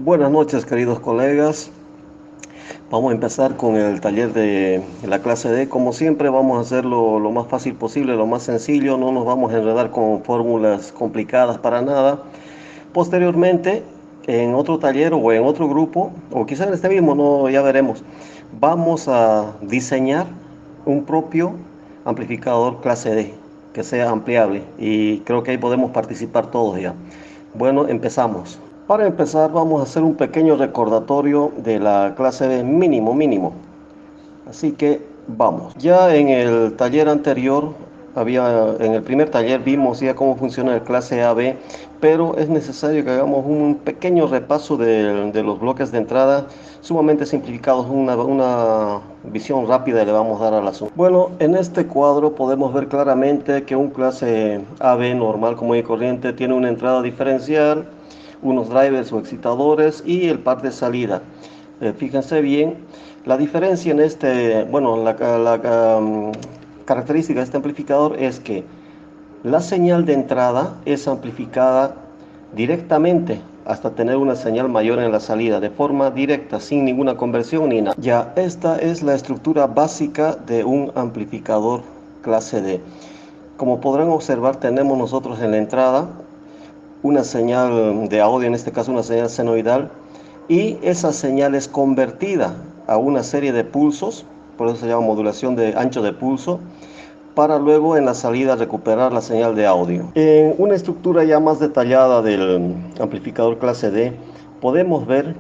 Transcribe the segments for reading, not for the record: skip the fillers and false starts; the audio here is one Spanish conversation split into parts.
Buenas noches, queridos colegas. Vamos a empezar con el taller de la clase D. Como siempre, vamos a hacerlo lo más fácil posible, lo más sencillo. No nos vamos a enredar con fórmulas complicadas para nada. Posteriormente, en otro taller o en otro grupo, o quizá en este mismo, no, ya veremos, vamos a diseñar un propio amplificador clase D que sea ampliable, y creo que ahí podemos participar todos ya. Bueno, empezamos. Para empezar, vamos a hacer un pequeño recordatorio de la clase D mínimo. Así que vamos. Ya en el taller anterior, en el primer taller vimos ya cómo funciona el clase AB, pero es necesario que hagamos un pequeño repaso de los bloques de entrada sumamente simplificados, una visión rápida le vamos a dar al asunto. Bueno, en este cuadro podemos ver claramente que un clase AB normal, común y corriente, tiene una entrada diferencial, unos drivers o excitadores y el par de salida. Fíjense bien, la diferencia en la característica de este amplificador es que la señal de entrada es amplificada directamente hasta tener una señal mayor en la salida, de forma directa, sin ninguna conversión ni nada. Ya, esta es la estructura básica de un amplificador clase D. Como podrán observar, tenemos nosotros en la entrada una señal de audio, en este caso una señal senoidal, y esa señal es convertida a una serie de pulsos, por eso se llama modulación de ancho de pulso, para luego en la salida recuperar la señal de audio. En una estructura ya más detallada del amplificador clase D, podemos ver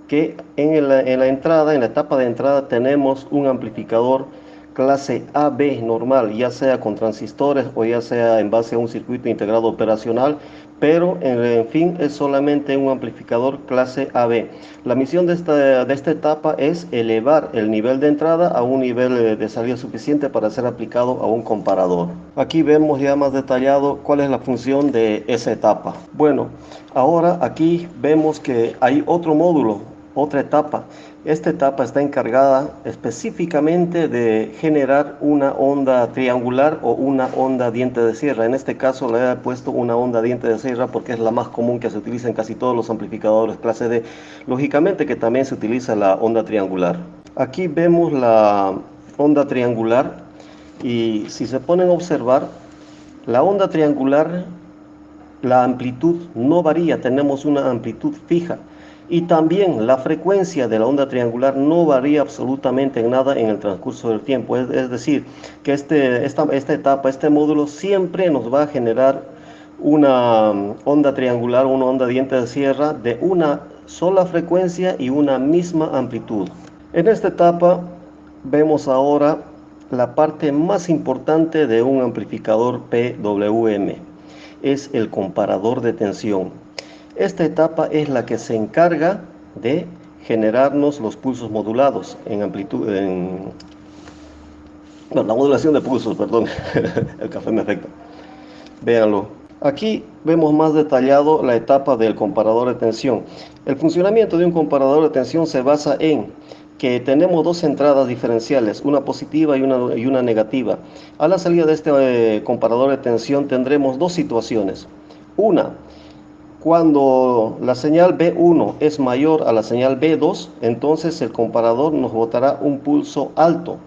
que en la entrada, en la etapa de entrada, tenemos un amplificador clase AB normal, ya sea con transistores o ya sea en base a un circuito integrado operacional, pero en fin es solamente un amplificador clase AB. La misión de esta etapa es elevar el nivel de entrada a un nivel de salida suficiente para ser aplicado a un comparador. Aquí vemos ya más detallado cuál es la función de esa etapa. Bueno, ahora aquí vemos que hay otro módulo, otra etapa. Esta etapa está encargada específicamente de generar una onda triangular o una onda diente de sierra. En este caso le he puesto una onda diente de sierra porque es la más común que se utiliza en casi todos los amplificadores clase D. Lógicamente que también se utiliza la onda triangular. Aquí vemos la onda triangular y si se ponen a observar, la onda triangular, la amplitud no varía, tenemos una amplitud fija. Y también la frecuencia de la onda triangular no varía absolutamente en nada en el transcurso del tiempo. Es decir, que esta etapa, este módulo siempre nos va a generar una onda triangular, una onda diente de sierra de una sola frecuencia y una misma amplitud. En esta etapa vemos ahora la parte más importante de un amplificador PWM. Es el comparador de tensión. Esta etapa es la que se encarga de generarnos los pulsos modulados en amplitud, la modulación de pulsos, perdón, el café me afecta. Véanlo. Aquí vemos más detallado la etapa del comparador de tensión. El funcionamiento de un comparador de tensión se basa en que tenemos dos entradas diferenciales, una positiva y una negativa. A la salida de este comparador de tensión tendremos dos situaciones. Una, cuando la señal B1 es mayor a la señal B2, entonces el comparador nos botará un pulso alto.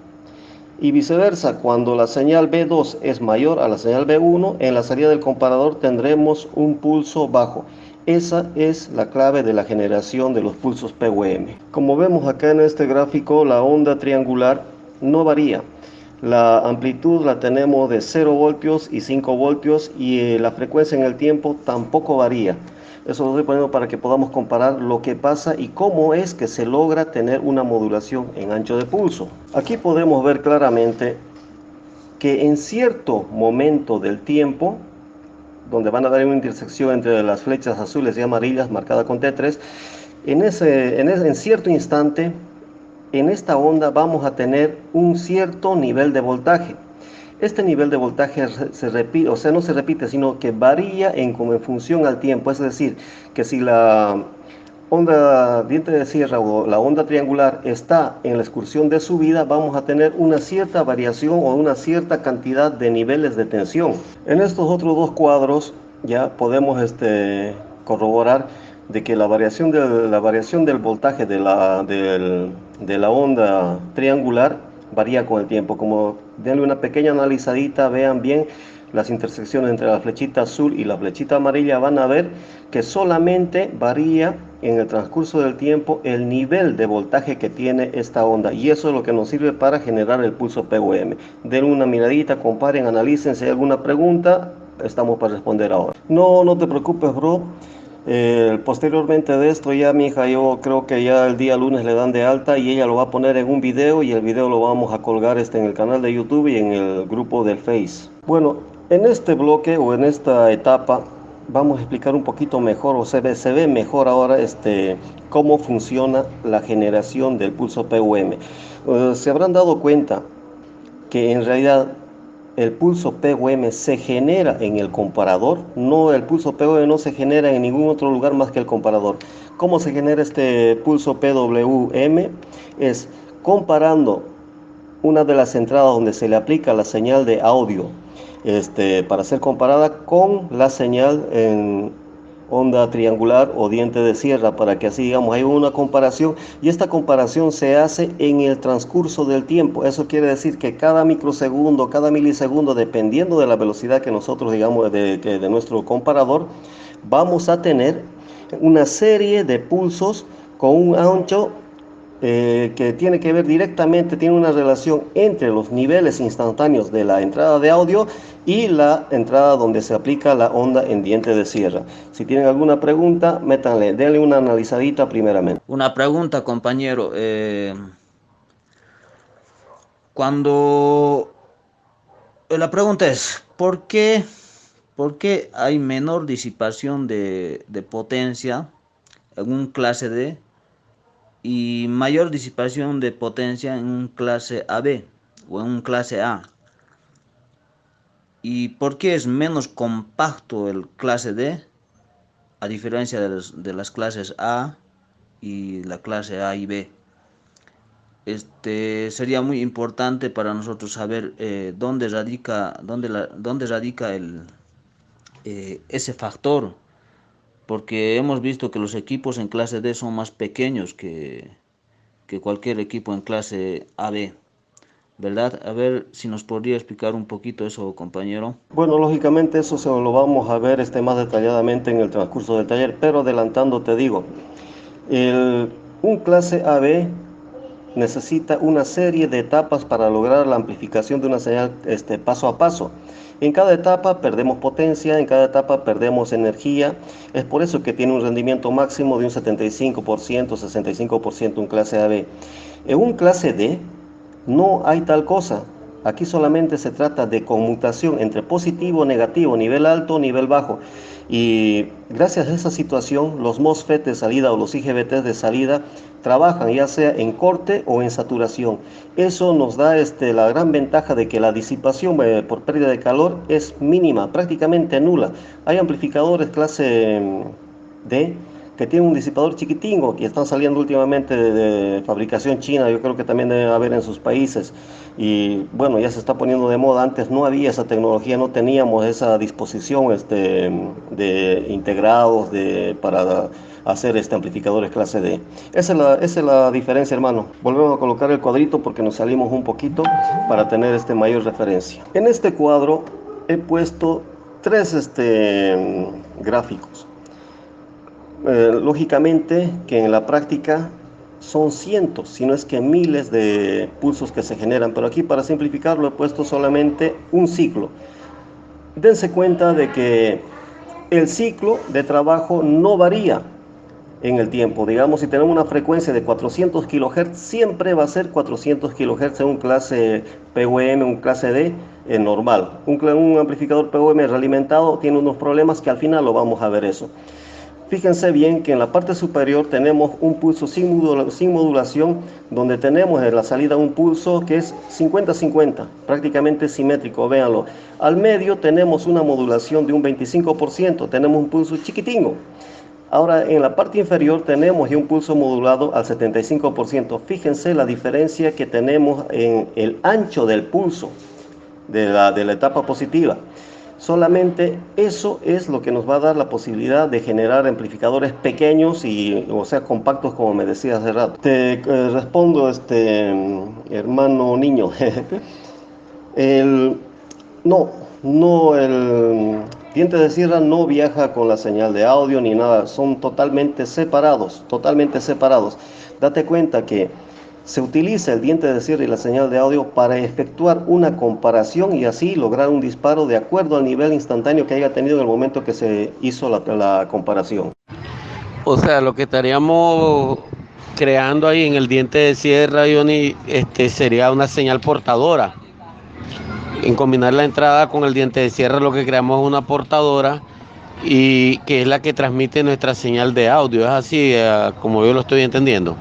Y viceversa, cuando la señal B2 es mayor a la señal B1, en la salida del comparador tendremos un pulso bajo. Esa es la clave de la generación de los pulsos PWM. Como vemos acá en este gráfico, la onda triangular no varía. La amplitud la tenemos de 0 voltios y 5 voltios y la frecuencia en el tiempo tampoco varía. Eso lo estoy poniendo para que podamos comparar lo que pasa y cómo es que se logra tener una modulación en ancho de pulso. Aquí podemos ver claramente que en cierto momento del tiempo, donde van a haber una intersección entre las flechas azules y amarillas marcada con T3, en cierto instante, en esta onda vamos a tener un cierto nivel de voltaje. Este nivel de voltaje se repite, o sea, no se repite, sino que varía en función al tiempo. Es decir, que si la onda diente de sierra o la onda triangular está en la excursión de subida, vamos a tener una cierta variación o una cierta cantidad de niveles de tensión. En estos otros dos cuadros ya podemos corroborar de que la variación del voltaje de la onda triangular varía con el tiempo. Como denle una pequeña analizadita, vean bien las intersecciones entre la flechita azul y la flechita amarilla, van a ver que solamente varía en el transcurso del tiempo el nivel de voltaje que tiene esta onda, y eso es lo que nos sirve para generar el pulso PWM. Den una miradita, comparen, analicen. Si hay alguna pregunta, estamos para responder ahora. No te preocupes, bro. Posteriormente de esto, ya mi hija, yo creo que ya el día lunes le dan de alta y ella lo va a poner en un video, y el video lo vamos a colgar en el canal de YouTube y en el grupo del Face. Bueno, en este bloque o en esta etapa vamos a explicar un poquito mejor, o se ve mejor ahora cómo funciona la generación del pulso PWM. Se habrán dado cuenta que en realidad el pulso PWM se genera en el comparador. No, el pulso PWM no se genera en ningún otro lugar más que el comparador. ¿Cómo se genera este pulso PWM? Es comparando una de las entradas donde se le aplica la señal de audio, para ser comparada con la señal en onda triangular o diente de sierra, para que así digamos hay una comparación, y esta comparación se hace en el transcurso del tiempo. Eso quiere decir que cada microsegundo, cada milisegundo, dependiendo de la velocidad que nosotros digamos de nuestro comparador, vamos a tener una serie de pulsos con un ancho que tiene que ver directamente, tiene una relación entre los niveles instantáneos de la entrada de audio y la entrada donde se aplica la onda en diente de sierra. Si tienen alguna pregunta, métanle, denle una analizadita primeramente. Una pregunta, compañero. Cuando la pregunta es, por qué hay menor disipación de potencia en un clase D y mayor disipación de potencia en un clase AB o en un clase A? ¿Y por qué es menos compacto el clase D a diferencia de las clases A y la clase A y B? Sería muy importante para nosotros saber dónde radica ese factor, porque hemos visto que los equipos en clase D son más pequeños que cualquier equipo en clase AB, ¿verdad? A ver si nos podría explicar un poquito eso, compañero. Bueno, lógicamente eso se lo vamos a ver más detalladamente en el transcurso del taller, pero adelantando te digo, un clase AB necesita una serie de etapas para lograr la amplificación de una señal paso a paso. En cada etapa perdemos potencia, en cada etapa perdemos energía. Es por eso que tiene un rendimiento máximo de un 75%, 65% un clase AB. En un clase D no hay tal cosa. Aquí solamente se trata de conmutación entre positivo, negativo, nivel alto, nivel bajo. Y gracias a esa situación, los MOSFET de salida o los IGBT de salida trabajan ya sea en corte o en saturación. Eso nos da la gran ventaja de que la disipación por pérdida de calor es mínima, prácticamente nula. Hay amplificadores clase D que tienen un disipador chiquitingo, que están saliendo últimamente de fabricación china. Yo creo que también debe haber en sus países, y bueno, ya se está poniendo de moda. Antes no había esa tecnología, no teníamos esa disposición de integrados para hacer amplificadores clase D. Esa es la diferencia, hermano. Volvemos a colocar el cuadrito porque nos salimos un poquito para tener mayor referencia. En este cuadro he puesto tres gráficos. Lógicamente que en la práctica son cientos, si no es que miles de pulsos que se generan, pero aquí para simplificarlo he puesto solamente un ciclo. Dense cuenta de que el ciclo de trabajo no varía en el tiempo. Digamos, si tenemos una frecuencia de 400 kHz, siempre va a ser 400 kHz en un clase PWM, un clase D normal. Un amplificador PWM realimentado tiene unos problemas que al final lo vamos a ver eso. Fíjense bien que en la parte superior tenemos un pulso sin modulación, donde tenemos en la salida un pulso que es 50-50, prácticamente simétrico, véanlo. Al medio tenemos una modulación de un 25%, tenemos un pulso chiquitingo. Ahora en la parte inferior tenemos ya un pulso modulado al 75%. Fíjense la diferencia que tenemos en el ancho del pulso de la etapa positiva. Solamente eso es lo que nos va a dar la posibilidad de generar amplificadores pequeños y, o sea, compactos, como me decía hace rato. Te respondo, hermano niño. el, no, no, el diente de sierra no viaja con la señal de audio ni nada, son totalmente separados, totalmente separados. Date cuenta que se utiliza el diente de sierra y la señal de audio para efectuar una comparación y así lograr un disparo de acuerdo al nivel instantáneo que haya tenido en el momento que se hizo la comparación. O sea, lo que estaríamos creando ahí en el diente de sierra, Johnny, sería una señal portadora. En combinar la entrada con el diente de sierra, lo que creamos es una portadora y que es la que transmite nuestra señal de audio. Es así, como yo lo estoy entendiendo.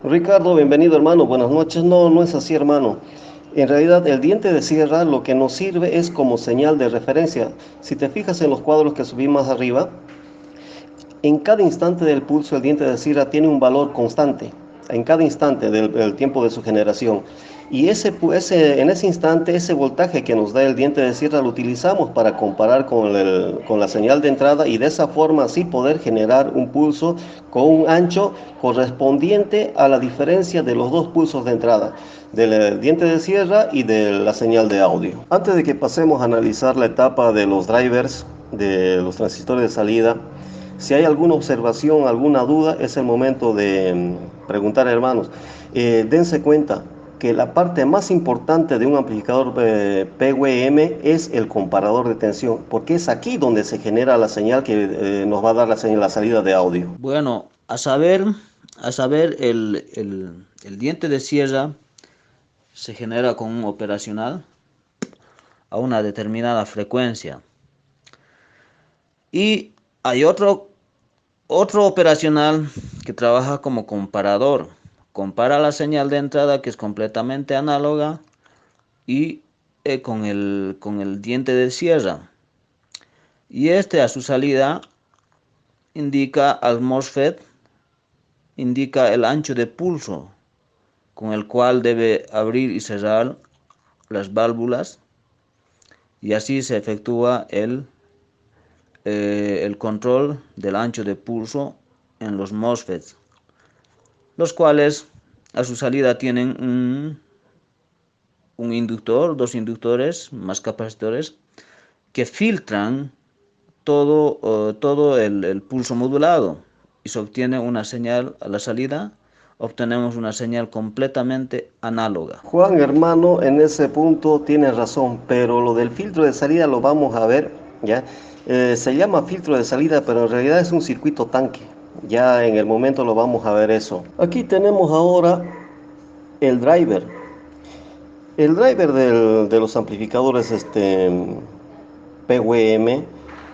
Ricardo, bienvenido hermano, buenas noches. No, no es así hermano. En realidad el diente de sierra lo que nos sirve es como señal de referencia. Si te fijas en los cuadros que subí más arriba, en cada instante del pulso el diente de sierra tiene un valor constante, en cada instante del tiempo de su generación. Y en ese instante, ese voltaje que nos da el diente de sierra lo utilizamos para comparar con la señal de entrada y de esa forma así poder generar un pulso con un ancho correspondiente a la diferencia de los dos pulsos de entrada, del diente de sierra y de la señal de audio. Antes de que pasemos a analizar la etapa de los drivers, de los transistores de salida, si hay alguna observación, alguna duda, es el momento de preguntar, hermanos. Dense cuenta que la parte más importante de un amplificador PWM es el comparador de tensión, porque es aquí donde se genera la señal que nos va a dar la salida de audio. Bueno, a saber el diente de sierra se genera con un operacional a una determinada frecuencia. Y hay otro operacional que trabaja como comparador. Compara la señal de entrada, que es completamente análoga, y con el diente de sierra. Y a su salida indica al MOSFET, indica el ancho de pulso con el cual debe abrir y cerrar las válvulas, y así se efectúa el control del ancho de pulso en los MOSFETs, los cuales a su salida tienen un inductor, dos inductores más capacitores que filtran todo el pulso modulado, y se obtiene una señal a la salida. Obtenemos una señal completamente análoga. Juan, hermano, en ese punto tienes razón, pero lo del filtro de salida lo vamos a ver, ¿ya? Se llama filtro de salida, pero en realidad es un circuito tanque. Ya en el momento lo vamos a ver eso. Aquí tenemos ahora el driver. El driver de los amplificadores PWM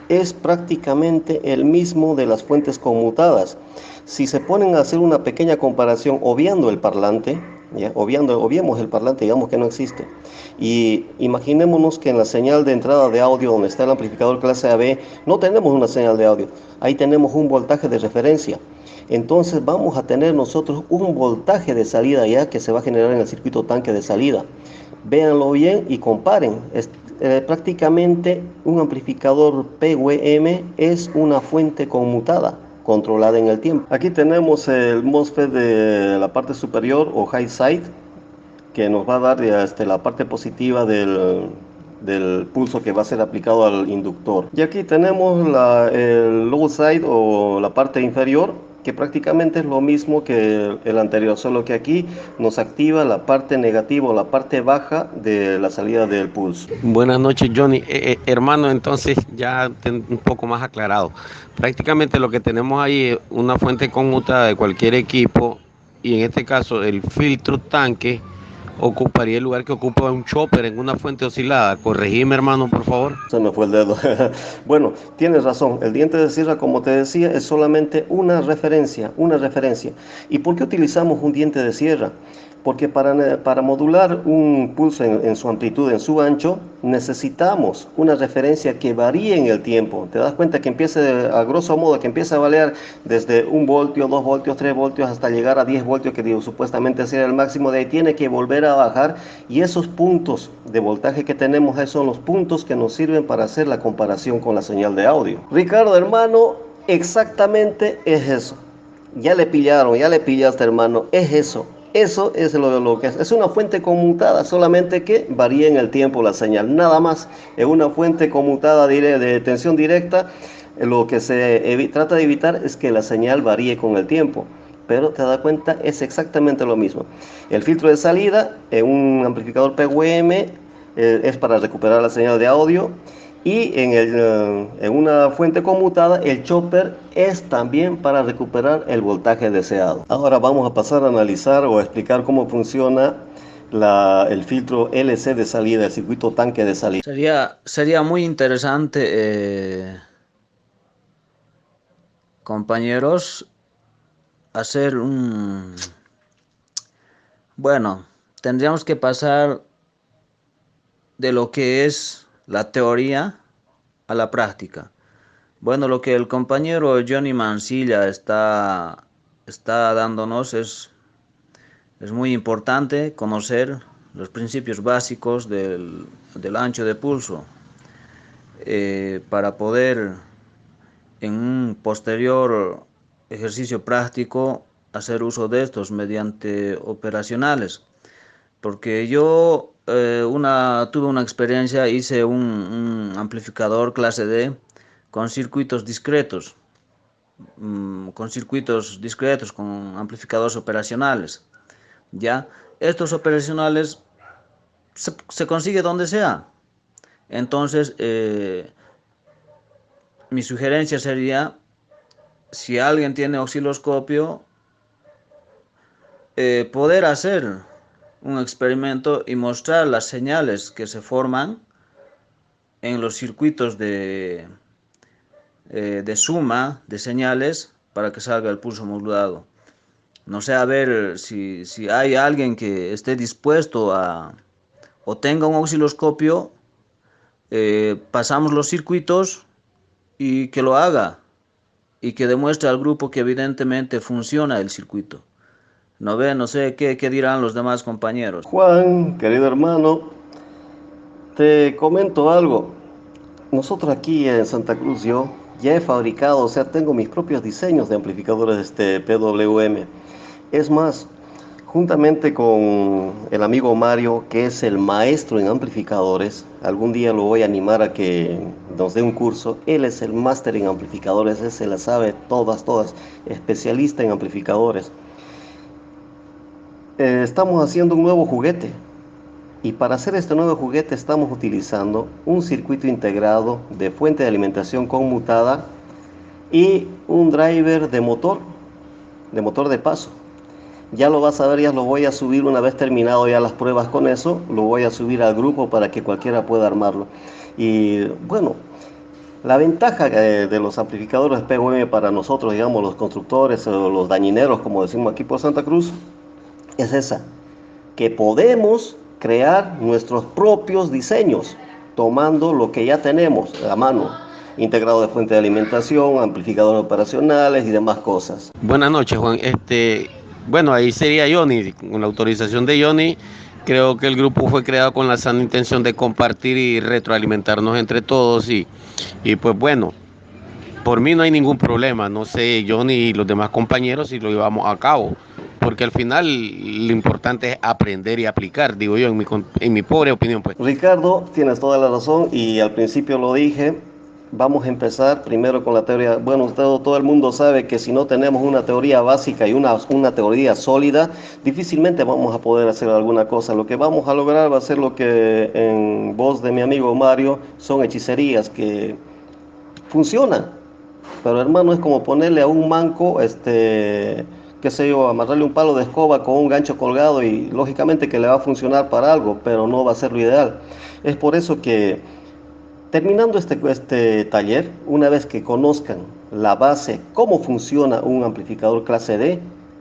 es prácticamente el mismo de las fuentes conmutadas. Si se ponen a hacer una pequeña comparación obviando el parlante, obviemos el parlante, digamos que no existe, y imaginémonos que en la señal de entrada de audio donde está el amplificador clase AB no tenemos una señal de audio, ahí tenemos un voltaje de referencia. Entonces vamos a tener nosotros un voltaje de salida ya que se va a generar en el circuito tanque de salida. Véanlo bien y comparen. Prácticamente un amplificador PWM es una fuente conmutada, controlada en el tiempo. Aquí tenemos el MOSFET de la parte superior o high side, que nos va a dar la parte positiva del pulso que va a ser aplicado al inductor. Y aquí tenemos el low side o la parte inferior, que prácticamente es lo mismo que el anterior, solo que aquí nos activa la parte negativa o la parte baja de la salida del pulso. Buenas noches, Johnny. Hermano, entonces ya un poco más aclarado. Prácticamente lo que tenemos ahí es una fuente conmutada de cualquier equipo, y en este caso el filtro tanque ocuparía el lugar que ocupa un chopper en una fuente oscilada. Corregime, hermano, por favor. Se me fue el dedo. Bueno, tienes razón. El diente de sierra, como te decía, es solamente una referencia. ¿Y por qué utilizamos un diente de sierra? Porque para modular un pulso en su amplitud, en su ancho, necesitamos una referencia que varíe en el tiempo. Te das cuenta que empiece, a grosso modo, que empieza a variar desde 1 voltio, 2 voltios, 3 voltios, hasta llegar a 10 voltios, que digo, supuestamente sería el máximo. De ahí tiene que volver a bajar, y esos puntos de voltaje que tenemos, esos son los puntos que nos sirven para hacer la comparación con la señal de audio. Ricardo, hermano, exactamente es eso. Ya le pillaron, ya le pillaste, hermano, es eso. Eso es lo que es. Es una fuente conmutada, solamente que varía en el tiempo la señal. Nada más, es una fuente conmutada de tensión directa. Lo que se trata de evitar es que la señal varíe con el tiempo. Pero te das cuenta, es exactamente lo mismo. El filtro de salida en un amplificador PWM es para recuperar la señal de audio. Y en una fuente conmutada, el chopper es también para recuperar el voltaje deseado. Ahora vamos a pasar a analizar o a explicar cómo funciona el filtro LC de salida, el circuito tanque de salida. Sería muy interesante, compañeros, hacer un... Bueno, tendríamos que pasar de lo que es la teoría a la práctica. Bueno, lo que el compañero Johnny Mancilla está dándonos es muy importante conocer los principios básicos del ancho de pulso, para poder en un posterior ejercicio práctico hacer uso de estos mediante operacionales. Porque yo tuve una experiencia, hice un amplificador clase D con circuitos discretos, con amplificadores operacionales. Ya, estos operacionales se consigue donde sea. Entonces, mi sugerencia sería, si alguien tiene osciloscopio, poder hacer un experimento y mostrar las señales que se forman en los circuitos de suma de señales para que salga el pulso modulado. No sé, a ver si hay alguien que esté dispuesto o tenga un osciloscopio, pasamos los circuitos y que lo haga y que demuestre al grupo que evidentemente funciona el circuito. No sé qué dirán los demás compañeros. Juan, querido hermano, te comento algo. Nosotros aquí en Santa Cruz, yo ya he fabricado, o sea, tengo mis propios diseños de amplificadores PWM. Es más, juntamente con el amigo Mario, que es el maestro en amplificadores, algún día lo voy a animar a que nos dé un curso. Él es el máster en amplificadores, él se la sabe todas, especialista en amplificadores. Estamos haciendo un nuevo juguete. Y para hacer este nuevo juguete estamos utilizando un circuito integrado de fuente de alimentación conmutada y un driver de motor de paso. Ya lo vas a ver, ya lo voy a subir una vez terminado ya las pruebas con eso, lo voy a subir al grupo para que cualquiera pueda armarlo. Y bueno, la ventaja de los amplificadores PWM para nosotros, digamos, los constructores o los dañineros, como decimos aquí por Santa Cruz, es esa, que podemos crear nuestros propios diseños, tomando lo que ya tenemos a mano, integrado de fuente de alimentación, amplificadores operacionales y demás cosas. Buenas noches, Juan. Bueno, ahí sería Johnny, con la autorización de Johnny. Creo que el grupo fue creado con la sana intención de compartir y retroalimentarnos entre todos y pues bueno, por mí no hay ningún problema. No sé, Johnny y los demás compañeros, si lo llevamos a cabo. Porque al final lo importante es aprender y aplicar, digo yo, en mi pobre opinión, pues. Ricardo, tienes toda la razón y al principio lo dije. Vamos a empezar primero con la teoría. Bueno, todo el mundo sabe que si no tenemos una teoría básica y una teoría sólida, difícilmente vamos a poder hacer alguna cosa. Lo que vamos a lograr va a ser lo que en voz de mi amigo Mario son hechicerías que funcionan. Pero hermano, es como ponerle a un manco, qué sé yo, amarrarle un palo de escoba con un gancho colgado y lógicamente que le va a funcionar para algo, pero no va a ser lo ideal. Es por eso que terminando este taller, una vez que conozcan la base, cómo funciona un amplificador clase D,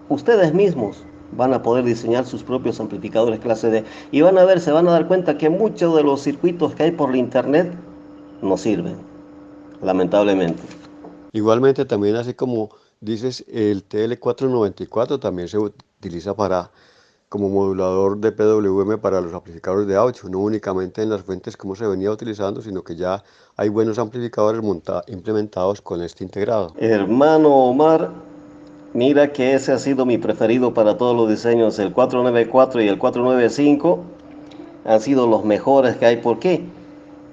ustedes mismos van a poder diseñar sus propios amplificadores clase D. Y van a ver, se van a dar cuenta que muchos de los circuitos que hay por la internet no sirven, lamentablemente. Igualmente también, así como dices, el TL494 también se utiliza como modulador de PWM para los amplificadores de audio, no únicamente en las fuentes como se venía utilizando, sino que ya hay buenos amplificadores implementados con este integrado. Hermano Omar, mira que ese ha sido mi preferido para todos los diseños. El 494 y el 495 han sido los mejores que hay. ¿Por qué?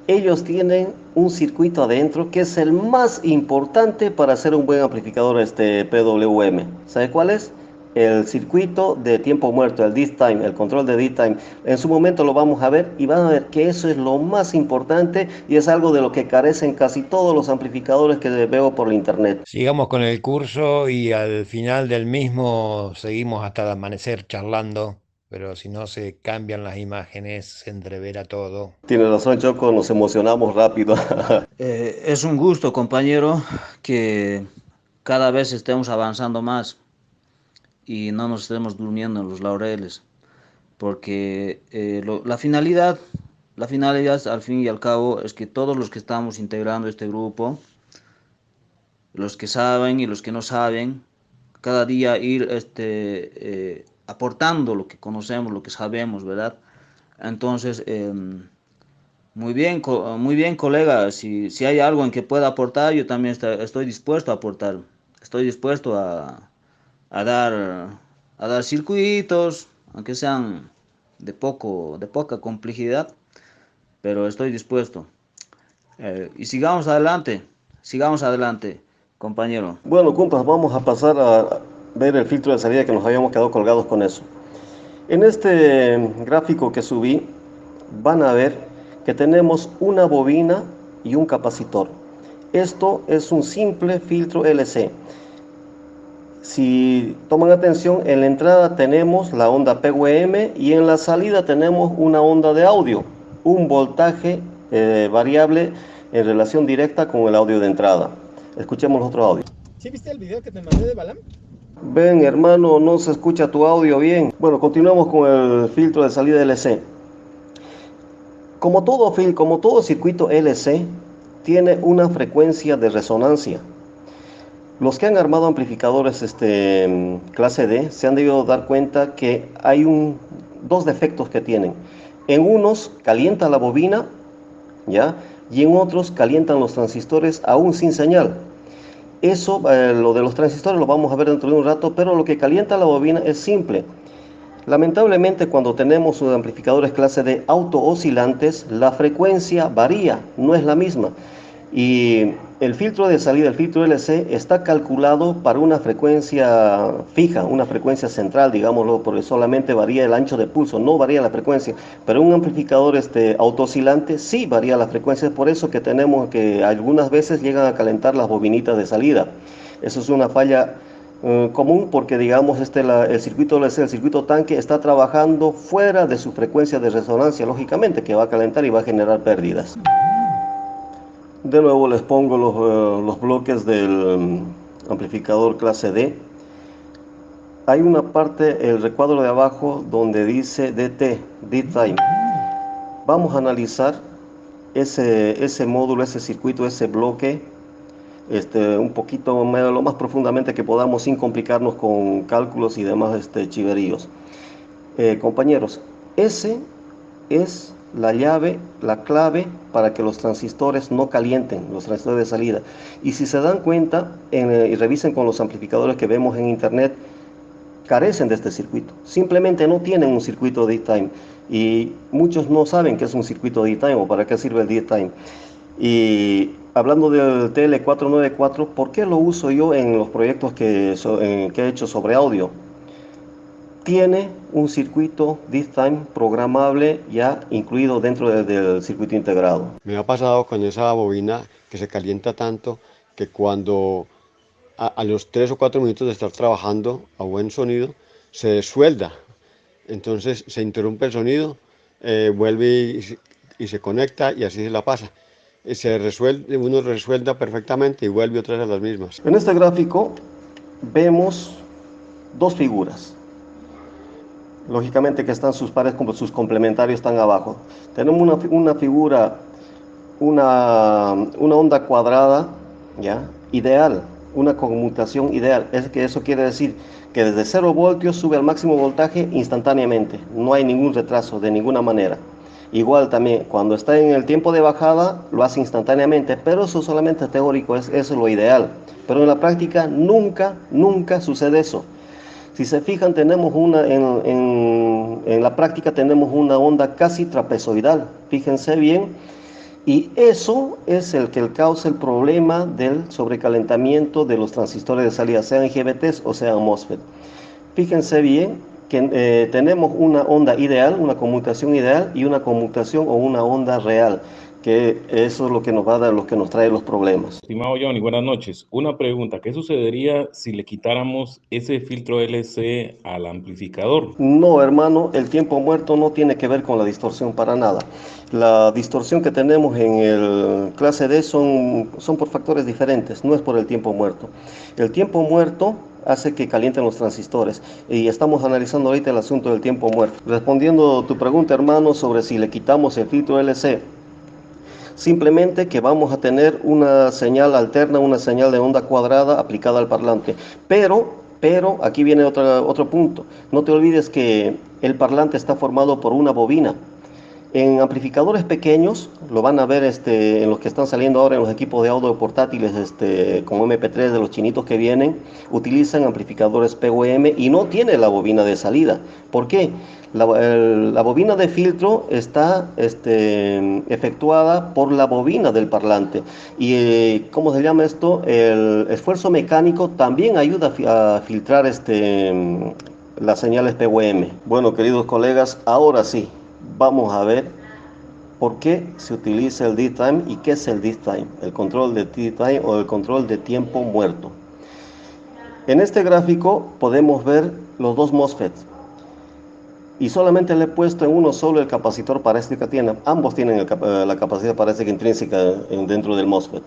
Ellos tienen un circuito adentro que es el más importante para hacer un buen amplificador PWM. ¿Sabe cuál es? El circuito de tiempo muerto, el dead time, el control de dead time. En su momento lo vamos a ver y van a ver que eso es lo más importante y es algo de lo que carecen casi todos los amplificadores que veo por la internet. Sigamos con el curso y al final del mismo seguimos hasta el amanecer charlando, pero si no se cambian las imágenes, se entrevera todo. Tiene razón, Choco, nos emocionamos rápido. Es un gusto, compañero, que cada vez estemos avanzando más y no nos estemos durmiendo en los laureles, porque la finalidad al fin y al cabo es que todos los que estamos integrando este grupo, los que saben y los que no saben, cada día ir aportando lo que conocemos, lo que sabemos, ¿verdad? Entonces, muy bien, colega, si hay algo en que pueda aportar, yo también estoy dispuesto a aportar, estoy dispuesto a dar circuitos, aunque sean de poca complejidad, pero estoy dispuesto. Y sigamos adelante, compañero. Bueno, compas, vamos a pasar a ver el filtro de salida que nos habíamos quedado colgados con eso. En este gráfico que subí, van a ver que tenemos una bobina y un capacitor. Esto es un simple filtro LC. Si toman atención, en la entrada tenemos la onda PWM y en la salida tenemos una onda de audio, un voltaje variable en relación directa con el audio de entrada. Escuchemos los otros audios. ¿Sí viste el video que te mandé de Balam? Ven, hermano, no se escucha tu audio bien. Bueno, continuamos con el filtro de salida LC. Como todo circuito LC, tiene una frecuencia de resonancia. Los que han armado amplificadores clase D se han debido dar cuenta que hay dos defectos que tienen. En unos calienta la bobina, ¿ya? Y en otros calientan los transistores aún sin señal. Eso, lo de los transistores lo vamos a ver dentro de un rato, pero lo que calienta la bobina es simple. Lamentablemente, cuando tenemos amplificadores clase D autooscilantes, la frecuencia varía, no es la misma. Y el filtro de salida, el filtro LC, está calculado para una frecuencia fija, una frecuencia central, digámoslo, porque solamente varía el ancho de pulso, no varía la frecuencia. Pero un amplificador autooscilante sí varía la frecuencia, es por eso que tenemos que algunas veces llegan a calentar las bobinitas de salida. Eso es una falla común porque, digamos, el circuito LC, el circuito tanque, está trabajando fuera de su frecuencia de resonancia, lógicamente, que va a calentar y va a generar pérdidas. De nuevo les pongo los bloques del amplificador clase D. Hay una parte, el recuadro de abajo, donde dice DT, Dead Time. Vamos a analizar ese módulo, ese circuito, ese bloque, un poquito lo más profundamente que podamos, sin complicarnos con cálculos y demás chiveríos. Compañeros, ese es la llave, la clave para que los transistores no calienten, los transistores de salida. Y si se dan cuenta y revisen con los amplificadores que vemos en internet, carecen de este circuito. Simplemente no tienen un circuito dead time. Y muchos no saben qué es un circuito dead time o para qué sirve el dead time. Y hablando del TL494, ¿por qué lo uso yo en los proyectos que he hecho sobre audio? Tiene un circuito dead time programable ya incluido dentro del circuito integrado. Me ha pasado con esa bobina que se calienta tanto que cuando a los 3 o 4 minutos de estar trabajando a buen sonido se suelda. Entonces se interrumpe el sonido, vuelve y se conecta y así se la pasa. Uno resuelda perfectamente y vuelve otra vez a las mismas. En este gráfico vemos dos figuras. Lógicamente que están sus pares, como sus complementarios están abajo. Tenemos una figura, una onda cuadrada, ¿ya? Ideal, una conmutación ideal. Es que eso quiere decir que desde 0 voltios sube al máximo voltaje instantáneamente. No hay ningún retraso de ninguna manera. Igual también, cuando está en el tiempo de bajada, lo hace instantáneamente, pero eso solamente teórico, eso es lo ideal. Pero en la práctica nunca sucede eso. Si se fijan, tenemos en la práctica tenemos una onda casi trapezoidal, fíjense bien, y eso es el que causa el problema del sobrecalentamiento de los transistores de salida, sean IGBTs o sean MOSFET. Fíjense bien que tenemos una onda ideal, una conmutación ideal y una conmutación o una onda real, que eso es lo que nos va a dar, lo que nos trae los problemas. Estimado Johnny, buenas noches. Una pregunta, ¿qué sucedería si le quitáramos ese filtro LC al amplificador? No, hermano, el tiempo muerto no tiene que ver con la distorsión para nada. La distorsión que tenemos en el clase D son por factores diferentes, no es por el tiempo muerto. El tiempo muerto hace que calienten los transistores y estamos analizando ahorita el asunto del tiempo muerto. Respondiendo a tu pregunta, hermano, sobre si le quitamos el filtro LC, simplemente que vamos a tener una señal alterna, una señal de onda cuadrada aplicada al parlante. Pero aquí viene otro punto. No te olvides que el parlante está formado por una bobina. En amplificadores pequeños, lo van a ver en los que están saliendo ahora en los equipos de audio portátiles, como MP3 de los chinitos que vienen, utilizan amplificadores PWM y no tiene la bobina de salida. ¿Por qué? La bobina de filtro está efectuada por la bobina del parlante. Y ¿cómo se llama esto? El esfuerzo mecánico también ayuda a filtrar las señales PWM. Bueno, queridos colegas, ahora sí, vamos a ver por qué se utiliza el dead time y qué es el dead time, el control de dead time o el control de tiempo muerto. En este gráfico podemos ver los dos MOSFETs. Y solamente le he puesto en uno solo el capacitor parásico que tiene. Ambos tienen la capacidad parásica intrínseca dentro del MOSFET.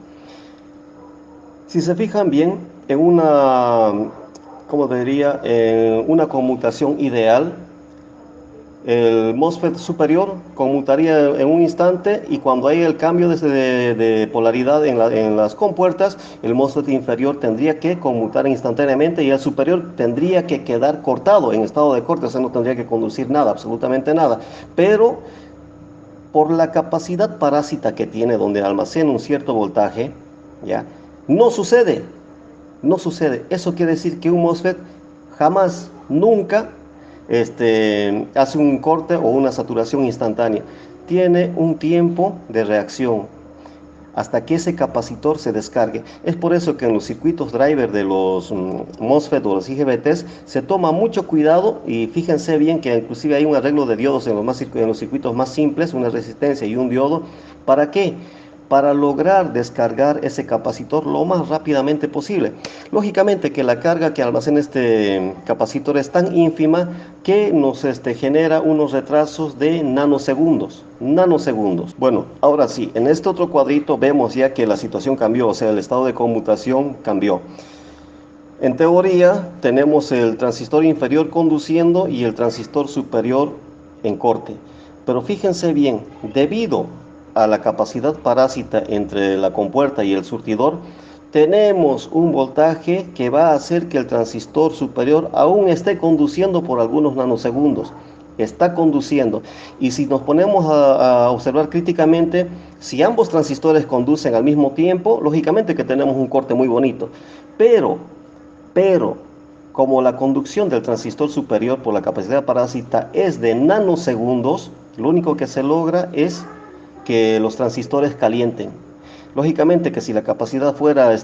Si se fijan bien, en ¿cómo te diría? En una conmutación ideal, el MOSFET superior conmutaría en un instante y cuando hay el cambio de polaridad en las compuertas, el MOSFET inferior tendría que conmutar instantáneamente y el superior tendría que quedar cortado en estado de corte, o sea, no tendría que conducir nada, absolutamente nada. Pero por la capacidad parásita que tiene, donde almacena un cierto voltaje, ¿ya? No sucede. Eso quiere decir que un MOSFET jamás, nunca hace un corte o una saturación instantánea. Tiene un tiempo de reacción hasta que ese capacitor se descargue. Es por eso que en los circuitos driver de los MOSFET o los IGBTs se toma mucho cuidado y fíjense bien que inclusive hay un arreglo de diodos en los circuitos más simples, una resistencia y un diodo. ¿Para qué? Para lograr descargar ese capacitor lo más rápidamente posible. Lógicamente que la carga que almacena este capacitor es tan ínfima que nos genera unos retrasos de nanosegundos. Bueno, ahora sí, en este otro cuadrito vemos ya que la situación cambió, o sea, el estado de conmutación cambió. En teoría tenemos el transistor inferior conduciendo y el transistor superior en corte. Pero fíjense bien, debido a la capacidad parásita entre la compuerta y el surtidor, tenemos un voltaje que va a hacer que el transistor superior aún esté conduciendo por algunos nanosegundos. Está conduciendo. Y si nos ponemos a observar críticamente, si ambos transistores conducen al mismo tiempo, lógicamente que tenemos un corte muy bonito. Pero, como la conducción del transistor superior por la capacidad parásita es de nanosegundos, lo único que se logra es que los transistores calienten. Lógicamente que si la capacidad fuera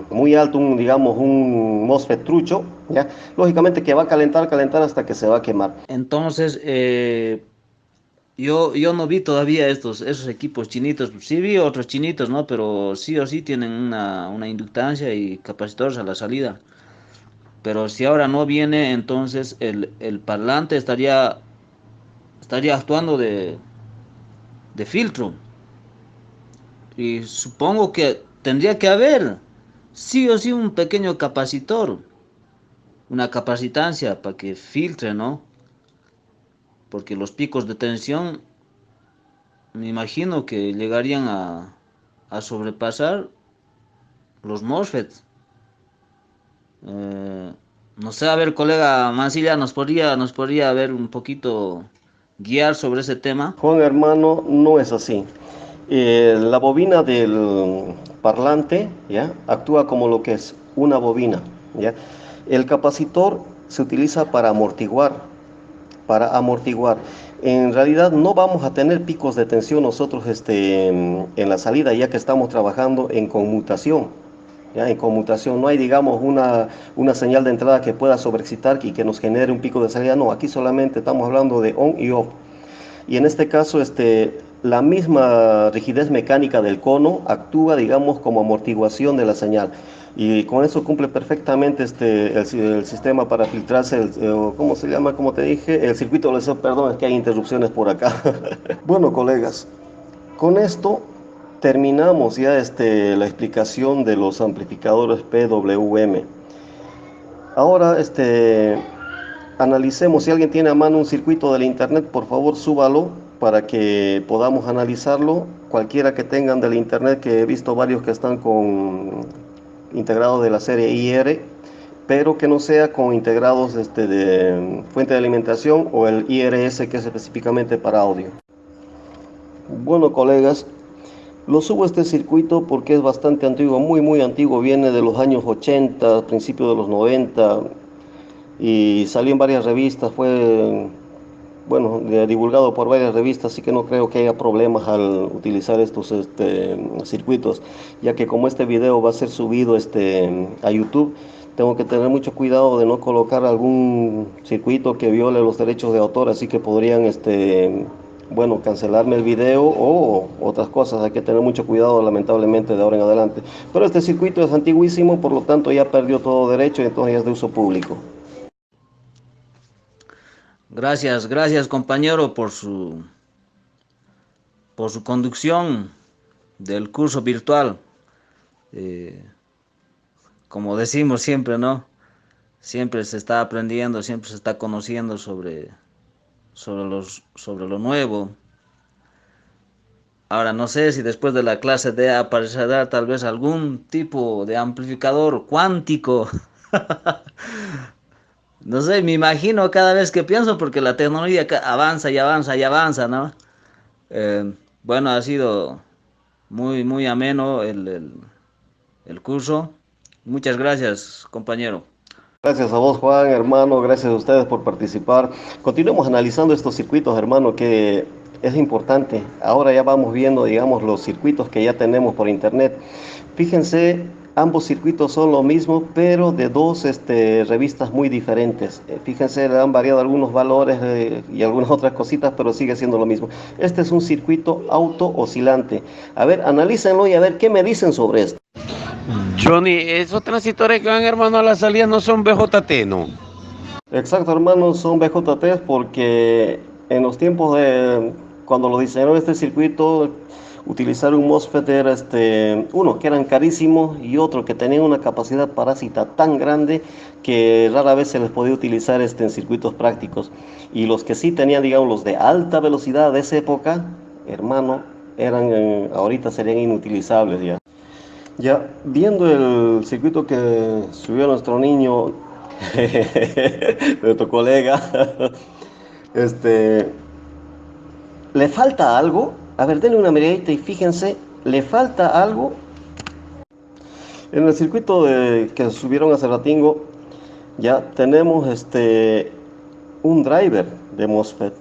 muy alto, digamos un MOSFET trucho, ¿ya? Lógicamente que va a calentar hasta que se va a quemar. Entonces, yo no vi todavía esos equipos chinitos. Sí vi otros chinitos, ¿no? Pero sí o sí tienen una inductancia y capacitores a la salida. Pero si ahora no viene, entonces el parlante estaría actuando de filtro. Y supongo que tendría que haber sí o sí un pequeño capacitor, una capacitancia para que filtre, ¿no? porque los picos de tensión me imagino que llegarían a sobrepasar los MOSFET. No sé, a ver, colega Mancilla, nos podría ver un poquito guiar sobre ese tema. Juan hermano, no es así. La bobina del parlante, ¿ya? Actúa como lo que es una bobina, ¿ya? El capacitor se utiliza para amortiguar. En realidad no vamos a tener picos de tensión nosotros en la salida, ya que estamos trabajando en conmutación. ¿Ya? En conmutación no hay, digamos, una señal de entrada que pueda sobreexcitar y que nos genere un pico de salida. No, aquí solamente estamos hablando de on y off. Y en este caso, la misma rigidez mecánica del cono actúa, digamos, como amortiguación de la señal. Y con eso cumple perfectamente el sistema para filtrarse, ¿cómo se llama? Como te dije, el circuito LC, perdón, es que hay interrupciones por acá. Bueno, colegas, con esto terminamos ya la explicación de los amplificadores PWM. Ahora, analicemos, si alguien tiene a mano un circuito del internet, por favor súbalo para que podamos analizarlo. Cualquiera que tengan del internet, que he visto varios que están integrados de la serie IR, pero que no sea con integrados de fuente de alimentación o el IRS, que es específicamente para audio. Bueno, colegas, lo subo este circuito porque es bastante antiguo, muy antiguo, viene de los años 80, principios de los 90, y salió en varias revistas, fue, bueno, divulgado por varias revistas, así que no creo que haya problemas al utilizar estos circuitos, ya que como este video va a ser subido a YouTube, tengo que tener mucho cuidado de no colocar algún circuito que viole los derechos de autor, así que podrían bueno, cancelarme el video o otras cosas. Hay que tener mucho cuidado, lamentablemente, de ahora en adelante. Pero este circuito es antiguísimo, por lo tanto ya perdió todo derecho y entonces ya es de uso público. Gracias compañero por su conducción del curso virtual. Eh, Como decimos siempre, ¿no? Siempre se está aprendiendo, siempre se está conociendo sobre lo nuevo. Ahora no sé si después de la clase D aparecerá tal vez algún tipo de amplificador cuántico. No sé, me imagino cada vez que pienso porque la tecnología avanza y avanza y avanza, ¿no? Bueno, ha sido muy ameno el curso. Muchas gracias, compañero. Gracias a vos, Juan, hermano, gracias a ustedes por participar. Continuemos analizando estos circuitos, hermano, que es importante. Ahora ya vamos viendo, digamos, los circuitos que ya tenemos por internet. Fíjense, ambos circuitos son lo mismo, pero de dos revistas muy diferentes. Fíjense, le han variado algunos valores y algunas otras cositas, pero sigue siendo lo mismo. Este es un circuito auto-oscilante. A ver, analícenlo y a ver qué me dicen sobre esto. Johnny, esos transitores que van, hermano, a la salida no son BJT, ¿no? Exacto, hermanos, son BJT porque en los tiempos de cuando lo diseñaron este circuito, utilizar un MOSFET era uno que eran carísimos y otro que tenían una capacidad parásita tan grande que rara vez se les podía utilizar en circuitos prácticos. Y los que sí tenían, digamos, los de alta velocidad de esa época, hermano, ahorita serían inutilizables ya. Ya viendo el circuito que subió nuestro niño, nuestro colega, ¿le falta algo? A ver, denle una miradita y fíjense, ¿le falta algo? En el circuito que subieron hace ratingo, ya tenemos un driver de MOSFET.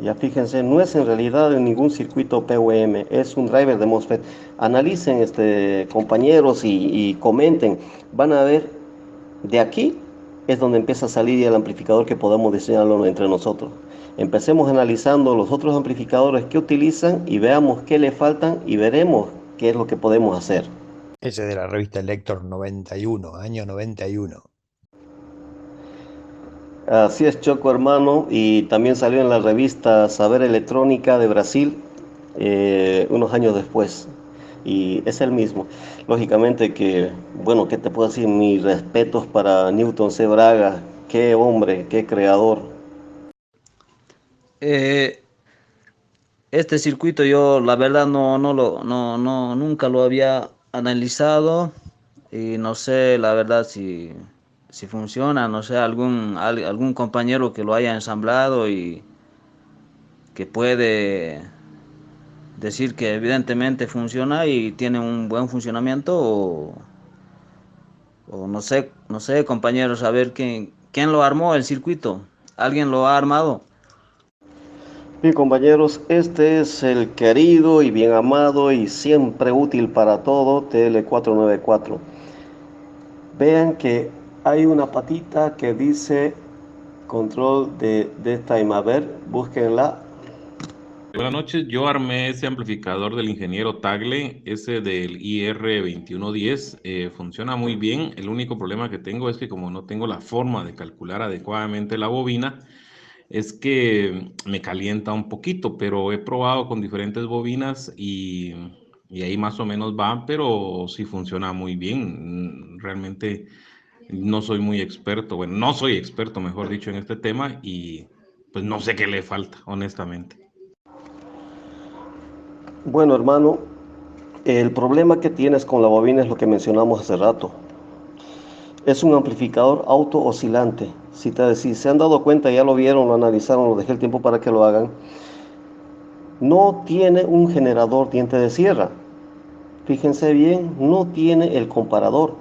Ya fíjense, no es en realidad ningún circuito PWM, es un driver de MOSFET. Analicen, compañeros, y comenten. Van a ver, de aquí es donde empieza a salir el amplificador que podemos diseñarlo entre nosotros. Empecemos analizando los otros amplificadores que utilizan y veamos qué le faltan y veremos qué es lo que podemos hacer. Ese es de la revista Lector 91, año 91. Así es, Choco, hermano, y también salió en la revista Saber Electrónica de Brasil unos años después, y es el mismo. Lógicamente que, bueno, ¿qué te puedo decir? Mis respetos para Newton C. Braga, qué hombre, qué creador. Eh, este circuito yo la verdad nunca lo había analizado y no sé la verdad si funciona, no sé, algún compañero que lo haya ensamblado y que puede decir que evidentemente funciona y tiene un buen funcionamiento o no sé, compañeros, a ver quién lo armó el circuito. ¿Alguien lo ha armado? Bien, compañeros, este es el querido y bien amado y siempre útil para todo TL494. Vean que hay una patita que dice control de time. A ver, búsquenla. Buenas noches, yo armé ese amplificador del ingeniero Tagle, ese del IR2110, funciona muy bien. El único problema que tengo es que como no tengo la forma de calcular adecuadamente la bobina, es que me calienta un poquito, pero he probado con diferentes bobinas y ahí más o menos va, pero sí funciona muy bien. Realmente no soy muy experto, bueno, no soy experto, mejor dicho, en este tema y pues no sé qué le falta, honestamente. Bueno, hermano, el problema que tienes con la bobina es lo que mencionamos hace rato. Es un amplificador auto oscilante. Si se han dado cuenta, ya lo vieron, lo analizaron, lo dejé el tiempo para que lo hagan. No tiene un generador diente de sierra. Fíjense bien, no tiene el comparador.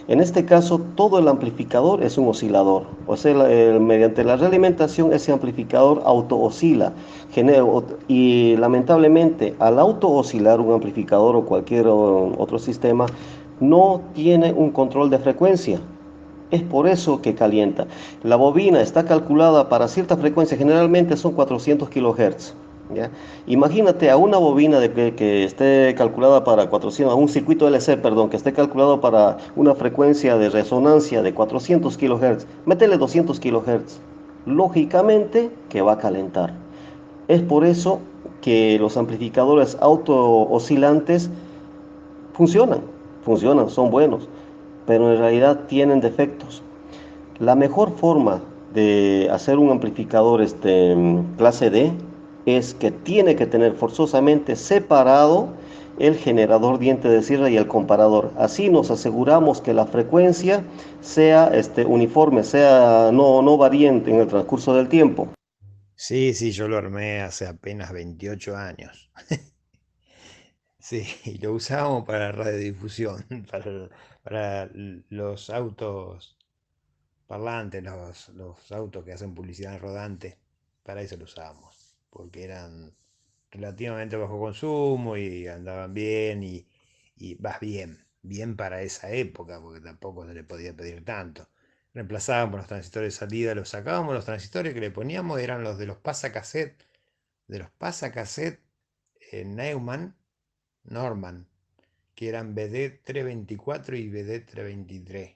En este caso, todo el amplificador es un oscilador. O sea, mediante la realimentación, ese amplificador auto-oscila. Y lamentablemente, al auto-oscilar un amplificador o cualquier otro sistema, no tiene un control de frecuencia. Es por eso que calienta. La bobina está calculada para cierta frecuencia, generalmente son 400 kHz. ¿Ya? Imagínate a una bobina que esté calculada para 400, a un circuito LC, perdón, que esté calculado para una frecuencia de resonancia de 400 kHz. Métele 200 kHz. Lógicamente que va a calentar. Es por eso que los amplificadores auto oscilantes funcionan, funcionan, son buenos, pero en realidad tienen defectos. La mejor forma de hacer un amplificador clase D es que tiene que tener forzosamente separado el generador diente de sierra y el comparador. Así nos aseguramos que la frecuencia sea uniforme, sea no variante en el transcurso del tiempo. Sí, sí, yo lo armé hace apenas 28 años. Sí, y lo usábamos para radiodifusión, para los autos parlantes, los autos que hacen publicidad rodante, para eso lo usábamos, porque eran relativamente bajo consumo y andaban bien y vas bien para esa época, porque tampoco se le podía pedir tanto. Reemplazábamos los transistores de salida, los sacábamos, los transistores que le poníamos eran los de los pasacassette Neumann, Norman, que eran BD324 y BD323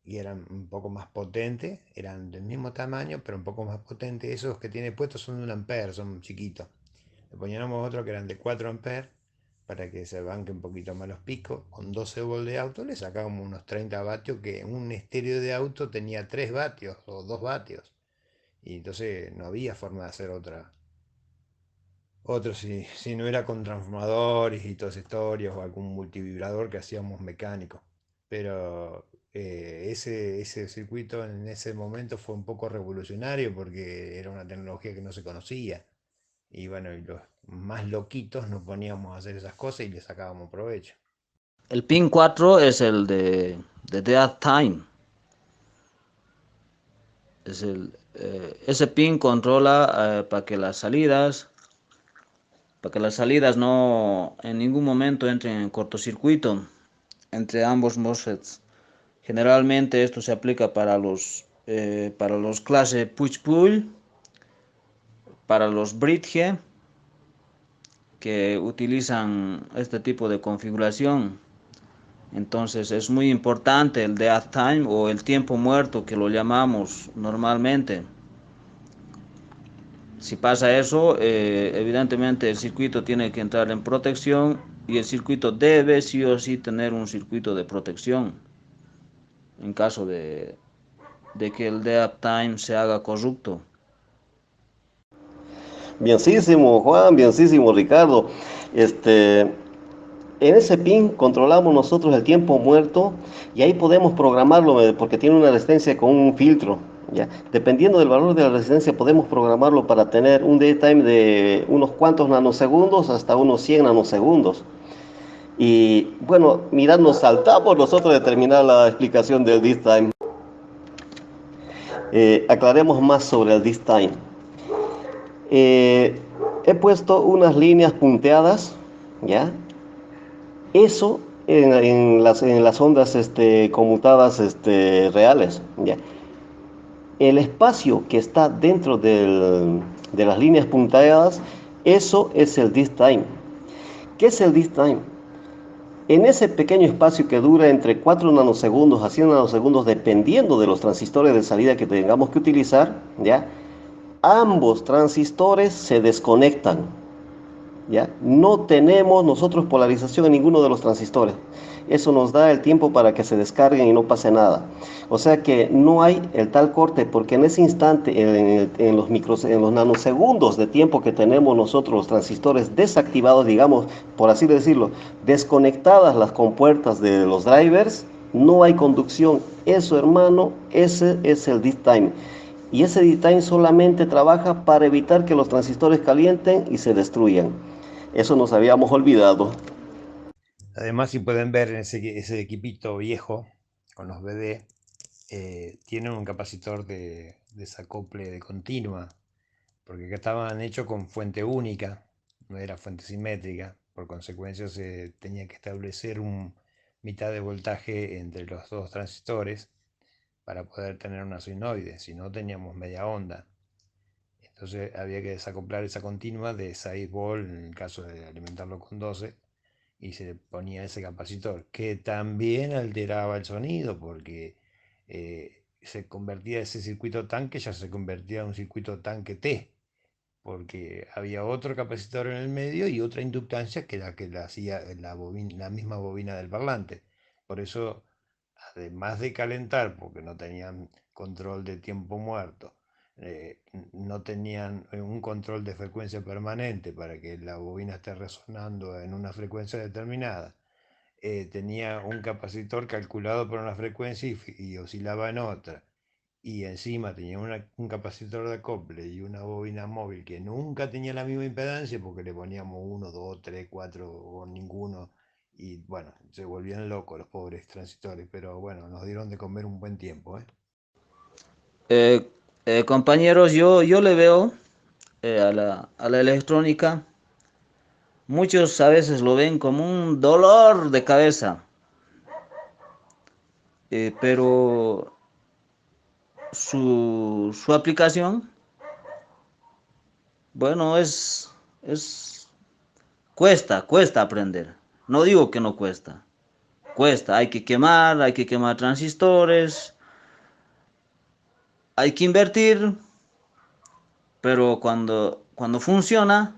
y eran un poco más potentes, eran del mismo tamaño, pero un poco más potentes. Esos que tiene puestos son de 1 ampere, son chiquitos. Le poníamos otro que eran de 4 amperes para que se banque un poquito más los picos. Con 12 volts de auto le sacábamos unos 30 vatios, que un estéreo de auto tenía 3 vatios o 2 vatios. Y entonces no había forma de hacer otro si no era con transformadores y todas historias o algún multivibrador que hacíamos mecánico. Pero ese circuito en ese momento fue un poco revolucionario porque era una tecnología que no se conocía. Y bueno, y los más loquitos nos poníamos a hacer esas cosas y le sacábamos provecho. El pin 4 es el de Dead Time. Ese pin controla para que las salidas no en ningún momento entren en cortocircuito entre ambos MOSFETs. Generalmente esto se aplica para los clase push-pull, para los bridge que utilizan este tipo de configuración. Entonces es muy importante el dead time o el tiempo muerto que lo llamamos normalmente. Si pasa eso, evidentemente el circuito tiene que entrar en protección y el circuito debe sí o sí tener un circuito de protección en caso de que el dead time se haga corrupto. Bienísimo, Juan, bienísimo, Ricardo. Este, en ese pin controlamos nosotros el tiempo muerto y ahí podemos programarlo porque tiene una resistencia con un filtro. ¿Ya? Dependiendo del valor de la resistencia podemos programarlo para tener un daytime de unos cuantos nanosegundos hasta unos 100 nanosegundos. Y bueno, mirad, nos saltamos nosotros de terminar la explicación del this time. Aclaremos más sobre el this time. He puesto unas líneas punteadas, ¿ya? Eso en las ondas conmutadas reales, ¿ya? El espacio que está dentro de las líneas punteadas, eso es el this time. ¿Qué es el this time? En ese pequeño espacio que dura entre 4 nanosegundos a 100 nanosegundos, dependiendo de los transistores de salida que tengamos que utilizar, ¿ya? Ambos transistores se desconectan, ¿ya? No tenemos nosotros polarización en ninguno de los transistores. Eso nos da el tiempo para que se descarguen y no pase nada. O sea que no hay el tal corte, porque en ese instante, en los nanosegundos de tiempo que tenemos nosotros los transistores desactivados, digamos, por así decirlo, desconectadas las compuertas de los drivers, no hay conducción. Eso, hermano, ese es el this time. Y ese this time solamente trabaja para evitar que los transistores calienten y se destruyan. Eso nos habíamos olvidado. Además, si pueden ver en ese equipito viejo con los BD, tienen un capacitor de desacople de continua, porque acá estaban hechos con fuente única, no era fuente simétrica, por consecuencia se tenía que establecer un mitad de voltaje entre los dos transistores para poder tener una sinusoide, si no teníamos media onda. Entonces había que desacoplar esa continua de 6 volt en el caso de alimentarlo con 12, y se ponía ese capacitor que también alteraba el sonido porque se convertía ese circuito tanque, ya se convertía en un circuito tanque T, porque había otro capacitor en el medio y otra inductancia que la hacía la misma bobina del parlante. Por eso, además de calentar, porque no tenían control de tiempo muerto, no tenían un control de frecuencia permanente para que la bobina esté resonando en una frecuencia determinada, tenía un capacitor calculado por una frecuencia y oscilaba en otra, y encima tenía un capacitor de acople y una bobina móvil que nunca tenía la misma impedancia porque le poníamos 1, 2, 3, 4 o ninguno, y bueno, se volvían locos los pobres transistores, pero bueno, nos dieron de comer un buen tiempo, ¿eh? Compañeros, yo le veo a la electrónica, muchos a veces lo ven como un dolor de cabeza, pero su aplicación, bueno, cuesta aprender. No digo que no cuesta, hay que quemar transistores, hay que invertir, pero cuando funciona,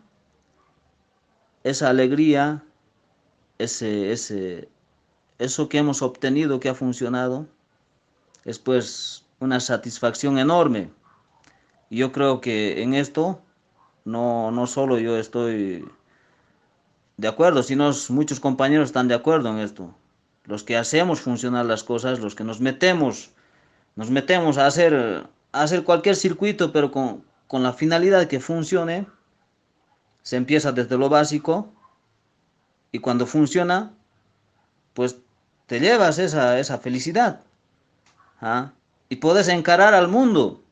esa alegría, eso que hemos obtenido, que ha funcionado, es pues una satisfacción enorme. Y yo creo que en esto no solo yo estoy de acuerdo, sino muchos compañeros están de acuerdo en esto. Los que hacemos funcionar las cosas, los que nos metemos a hacer cualquier circuito, pero con la finalidad que funcione. Se empieza desde lo básico y cuando funciona, pues te llevas esa felicidad. ¿Ah? Y puedes encarar al mundo,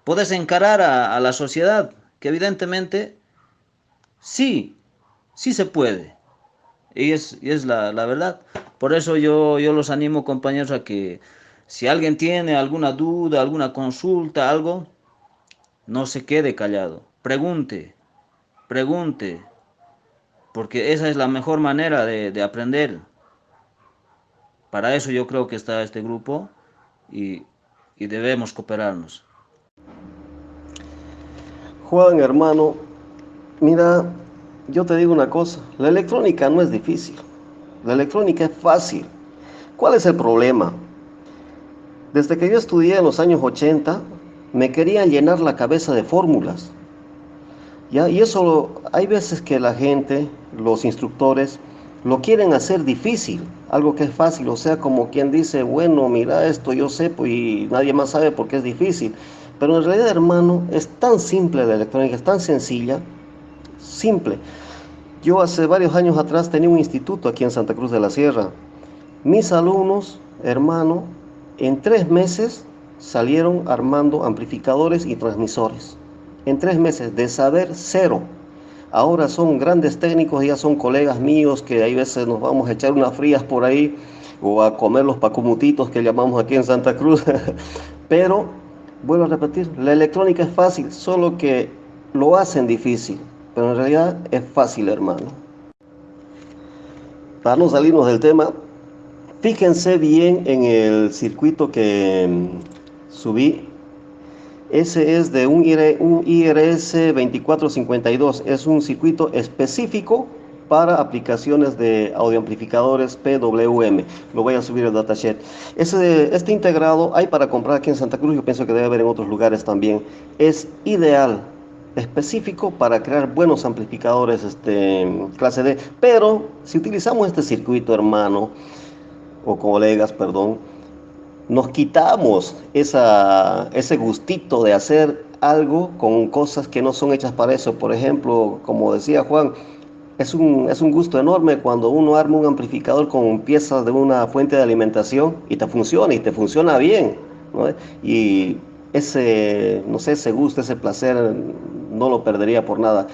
puedes encarar a la sociedad, que evidentemente sí se puede. Y es la verdad. Por eso yo los animo, compañeros, a que si alguien tiene alguna duda, alguna consulta, algo, no se quede callado. Pregunte, porque esa es la mejor manera de aprender. Para eso yo creo que está este grupo y debemos cooperarnos. Juan, hermano, mira, yo te digo una cosa, la electrónica no es difícil, la electrónica es fácil. ¿Cuál es el problema? Desde que yo estudié en los años 80, me querían llenar la cabeza de fórmulas. ¿ya? Y eso hay veces que la gente, los instructores, lo quieren hacer difícil, algo que es fácil, o sea, como quien dice, bueno, mira esto, yo sé, pues, y nadie más sabe porque es difícil. Pero en realidad, hermano, es tan simple la electrónica, es tan sencilla, simple. Yo hace varios años atrás tenía un instituto aquí en Santa Cruz de la Sierra. Mis alumnos, hermano, en 3 meses salieron armando amplificadores y transmisores. En 3 meses, de saber cero. Ahora son grandes técnicos, ya son colegas míos que hay veces nos vamos a echar unas frías por ahí o a comer los pacumutitos que llamamos aquí en Santa Cruz. Pero, vuelvo a repetir, la electrónica es fácil, solo que lo hacen difícil. Pero en realidad es fácil, hermano. Para no salirnos del tema, fíjense bien en el circuito que subí. Ese es de un IRS 2452. Es un circuito específico para aplicaciones de audioamplificadores PWM. Lo voy a subir al datasheet. Este integrado hay para comprar aquí en Santa Cruz. Yo pienso que debe haber en otros lugares también. Es ideal, específico para crear buenos amplificadores clase D. Pero si utilizamos este circuito, hermano, o colegas, perdón, nos quitamos ese gustito de hacer algo con cosas que no son hechas para eso. Por ejemplo, como decía Juan, es un gusto enorme cuando uno arma un amplificador con piezas de una fuente de alimentación y te funciona bien, ¿no? Y no sé, ese gusto, ese placer, no lo perdería por nada.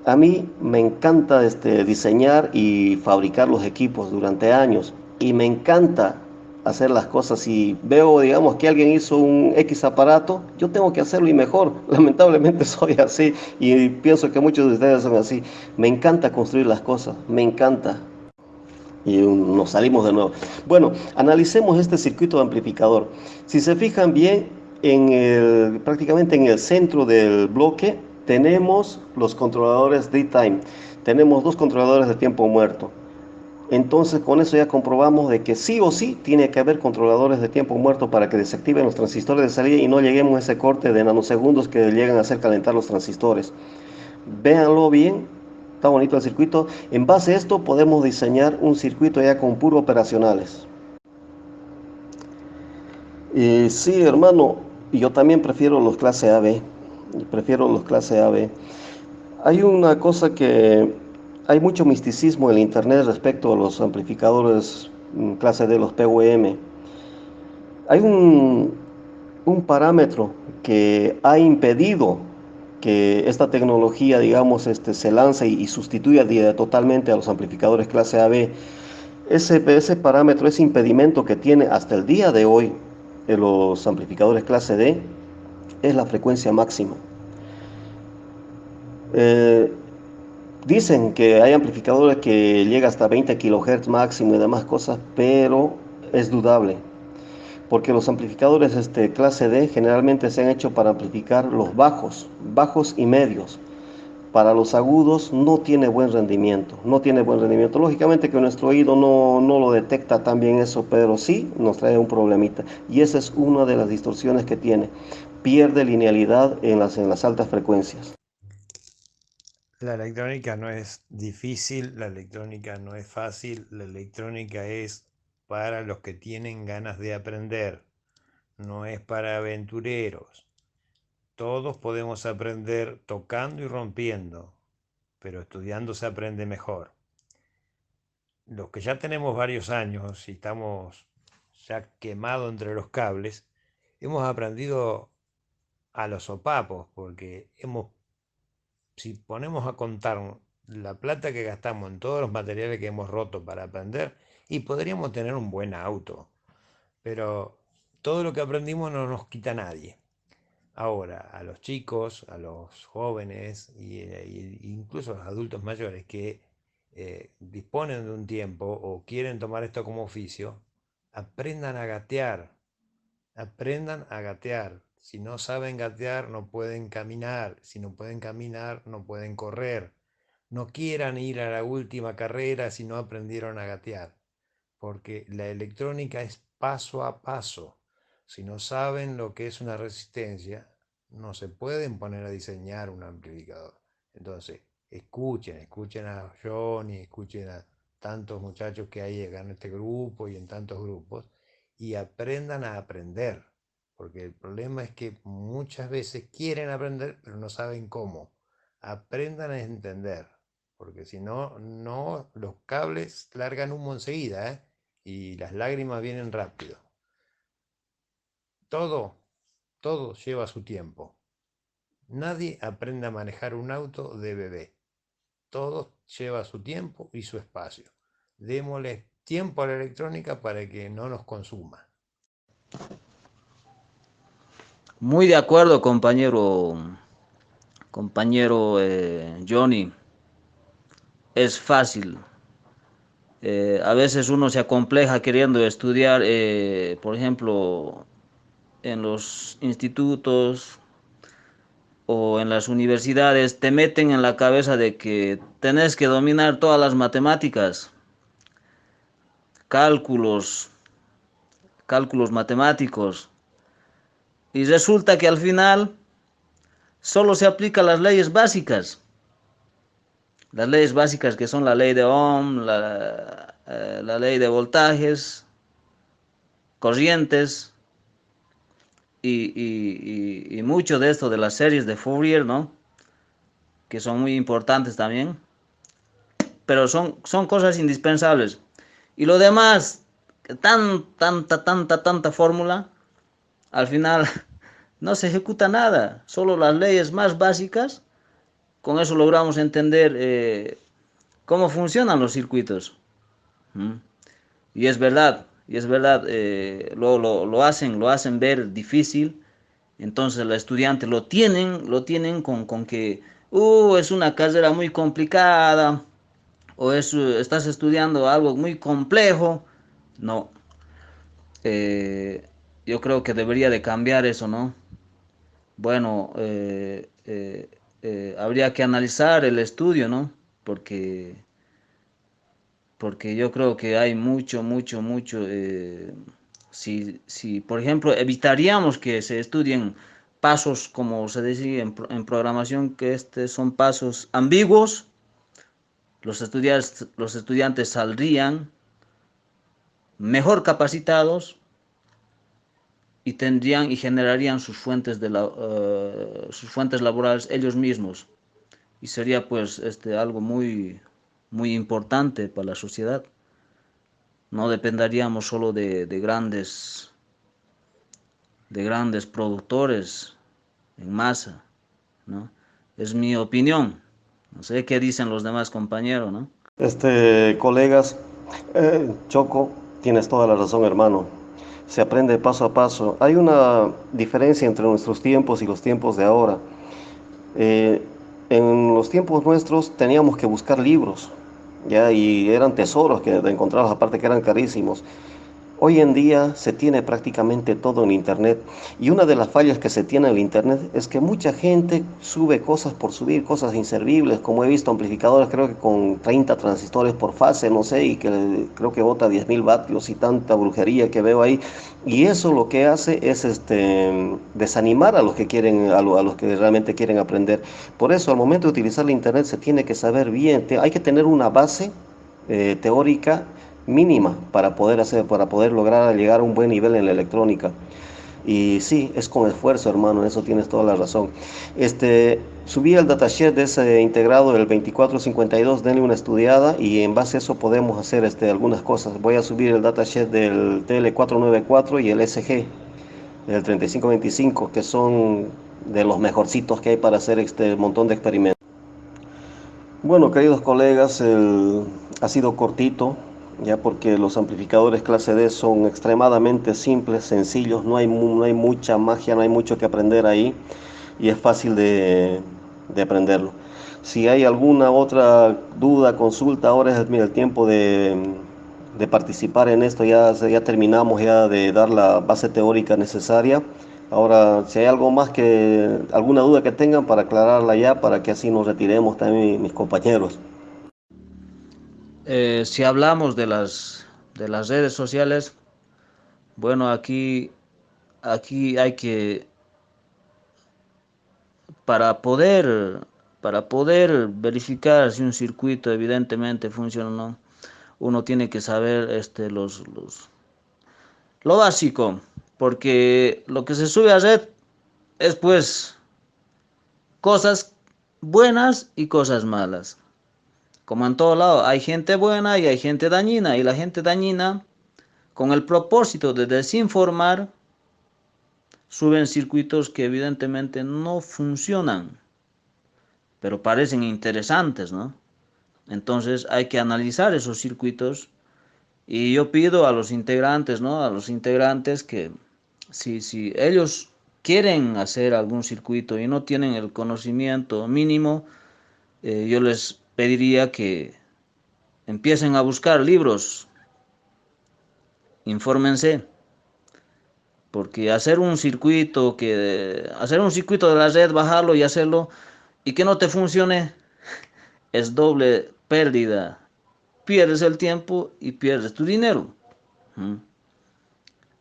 A mí me encanta diseñar y fabricar los equipos durante años y me encanta hacer las cosas. Si veo, digamos, que alguien hizo un X aparato, yo tengo que hacerlo y mejor. Lamentablemente soy así y pienso que muchos de ustedes son así. Me encanta construir las cosas, me encanta. Y nos salimos de nuevo. Bueno, analicemos este circuito de amplificador. Si se fijan bien, prácticamente en el centro del bloque tenemos los controladores D-Time. Tenemos dos controladores de tiempo muerto. Entonces con eso ya comprobamos de que sí o sí tiene que haber controladores de tiempo muerto para que desactiven los transistores de salida y no lleguemos a ese corte de nanosegundos que llegan a hacer calentar los transistores. Véanlo bien, está bonito el circuito. En base a esto podemos diseñar un circuito ya con puro operacionales. Y sí, hermano, yo también prefiero los clase AB. Prefiero los clase AB. Hay una cosa que hay mucho misticismo en el internet respecto a los amplificadores clase D, los PWM. Hay un parámetro que ha impedido que esta tecnología, digamos, se lance y sustituya totalmente a los amplificadores clase AB. Ese parámetro, ese impedimento que tiene hasta el día de hoy los amplificadores clase D es la frecuencia máxima. Eh, Dicen que hay amplificadores que llega hasta 20 kHz máximo y demás cosas, pero es dudable, porque los amplificadores clase D generalmente se han hecho para amplificar los bajos y medios. Para los agudos no tiene buen rendimiento, no tiene buen rendimiento. Lógicamente que nuestro oído no lo detecta tan bien eso, pero sí nos trae un problemita. Y esa es una de las distorsiones que tiene. Pierde linealidad en las altas frecuencias. La electrónica no es difícil, la electrónica no es fácil, la electrónica es para los que tienen ganas de aprender, no es para aventureros. Todos podemos aprender tocando y rompiendo, pero estudiando se aprende mejor. Los que ya tenemos varios años y estamos ya quemados entre los cables, hemos aprendido a los sopapos, porque si ponemos a contar la plata que gastamos en todos los materiales que hemos roto para aprender, y podríamos tener un buen auto, pero todo lo que aprendimos no nos quita nadie. Ahora, a los chicos, a los jóvenes e incluso a los adultos mayores que disponen de un tiempo o quieren tomar esto como oficio, aprendan a gatear, aprendan a gatear. Si no saben gatear, no pueden caminar. Si no pueden caminar, no pueden correr. No quieran ir a la última carrera si no aprendieron a gatear, porque la electrónica es paso a paso. Si no saben lo que es una resistencia, no se pueden poner a diseñar un amplificador. Entonces, escuchen a Johnny, escuchen a tantos muchachos que hay acá en este grupo y en tantos grupos, y aprendan a aprender, porque el problema es que muchas veces quieren aprender, pero no saben cómo. Aprendan a entender, porque si no, los cables largan humo enseguida, ¿eh? Y las lágrimas vienen rápido. Todo, todo lleva su tiempo. Nadie aprende a manejar un auto de bebé. Todo lleva su tiempo y su espacio. Démosle tiempo a la electrónica para que no nos consuma. Muy de acuerdo, compañero Johnny. Es fácil. A veces uno se acompleja queriendo estudiar, por ejemplo, en los institutos o en las universidades, te meten en la cabeza de que tenés que dominar todas las matemáticas, cálculos, cálculos matemáticos, y resulta que al final solo se aplican las leyes básicas que son la ley de Ohm, la ley de voltajes, corrientes y mucho de esto de las series de Fourier, ¿no? Que son muy importantes también, pero son cosas indispensables. Y lo demás, tanta fórmula, al final no se ejecuta nada, solo las leyes más básicas. Con eso logramos entender cómo funcionan los circuitos. ¿Mm? Y es verdad, lo hacen ver difícil. Entonces el estudiante lo tienen con que es una carrera muy complicada o estás estudiando algo muy complejo. No, eh, yo creo que debería de cambiar eso, ¿no? Bueno, habría que analizar el estudio, ¿no? Porque, porque yo creo que hay mucho. Si, por ejemplo, evitaríamos que se estudien pasos, como se decía en programación, que son pasos ambiguos, los estudiantes saldrían mejor capacitados y tendrían y generarían sus fuentes laborales ellos mismos. Y sería pues algo muy importante para la sociedad. No dependeríamos solo de grandes productores en masa, ¿no? Es mi opinión. No sé qué dicen los demás compañeros, ¿no? Colegas, Choco, tienes toda la razón, hermano. Se aprende paso a paso. Hay una diferencia entre nuestros tiempos y los tiempos de ahora. Eh, en los tiempos nuestros teníamos que buscar libros, ya, y eran tesoros que encontrabas, aparte que eran carísimos. Hoy en día se tiene prácticamente todo en Internet, y una de las fallas que se tiene en el Internet es que mucha gente sube cosas por subir, cosas inservibles, como he visto amplificadores creo que con 30 transistores por fase, no sé, y que creo que bota 10.000 vatios y tanta brujería que veo ahí, y eso lo que hace es desanimar a los que quieren, a los que realmente quieren aprender. Por eso al momento de utilizar el Internet se tiene que saber bien, hay que tener una base teórica mínima para poder lograr llegar a un buen nivel en la electrónica. Y sí, es con esfuerzo, hermano, en eso tienes toda la razón. Subí el datasheet de ese integrado del 2452, denle una estudiada y en base a eso podemos hacer algunas cosas. Voy a subir el datasheet del TL494 y el SG, el 3525, que son de los mejorcitos que hay para hacer este montón de experimentos. Bueno, queridos colegas, ha sido cortito, ya porque los amplificadores clase D son extremadamente simples, sencillos, no hay mucha magia, no hay mucho que aprender ahí y es fácil de aprenderlo. Si hay alguna otra duda, consulta, ahora es el tiempo de participar en esto, ya terminamos ya de dar la base teórica necesaria. Ahora, si hay algo más alguna duda que tengan para aclararla ya, para que así nos retiremos también mis compañeros. Si hablamos de las redes sociales, bueno, aquí hay que, para Para poder verificar si un circuito evidentemente funciona o no, uno tiene que saber lo básico, porque lo que se sube a red es pues cosas buenas y cosas malas. Como en todo lado, hay gente buena y hay gente dañina, y la gente dañina, con el propósito de desinformar, suben circuitos que evidentemente no funcionan, pero parecen interesantes, ¿no? Entonces hay que analizar esos circuitos y yo pido a los integrantes, ¿no? A los integrantes que si ellos quieren hacer algún circuito y no tienen el conocimiento mínimo, yo les pediría que empiecen a buscar libros, infórmense, porque hacer un circuito de la red, bajarlo y hacerlo y que no te funcione es doble pérdida. Pierdes el tiempo y pierdes tu dinero. ¿Mm?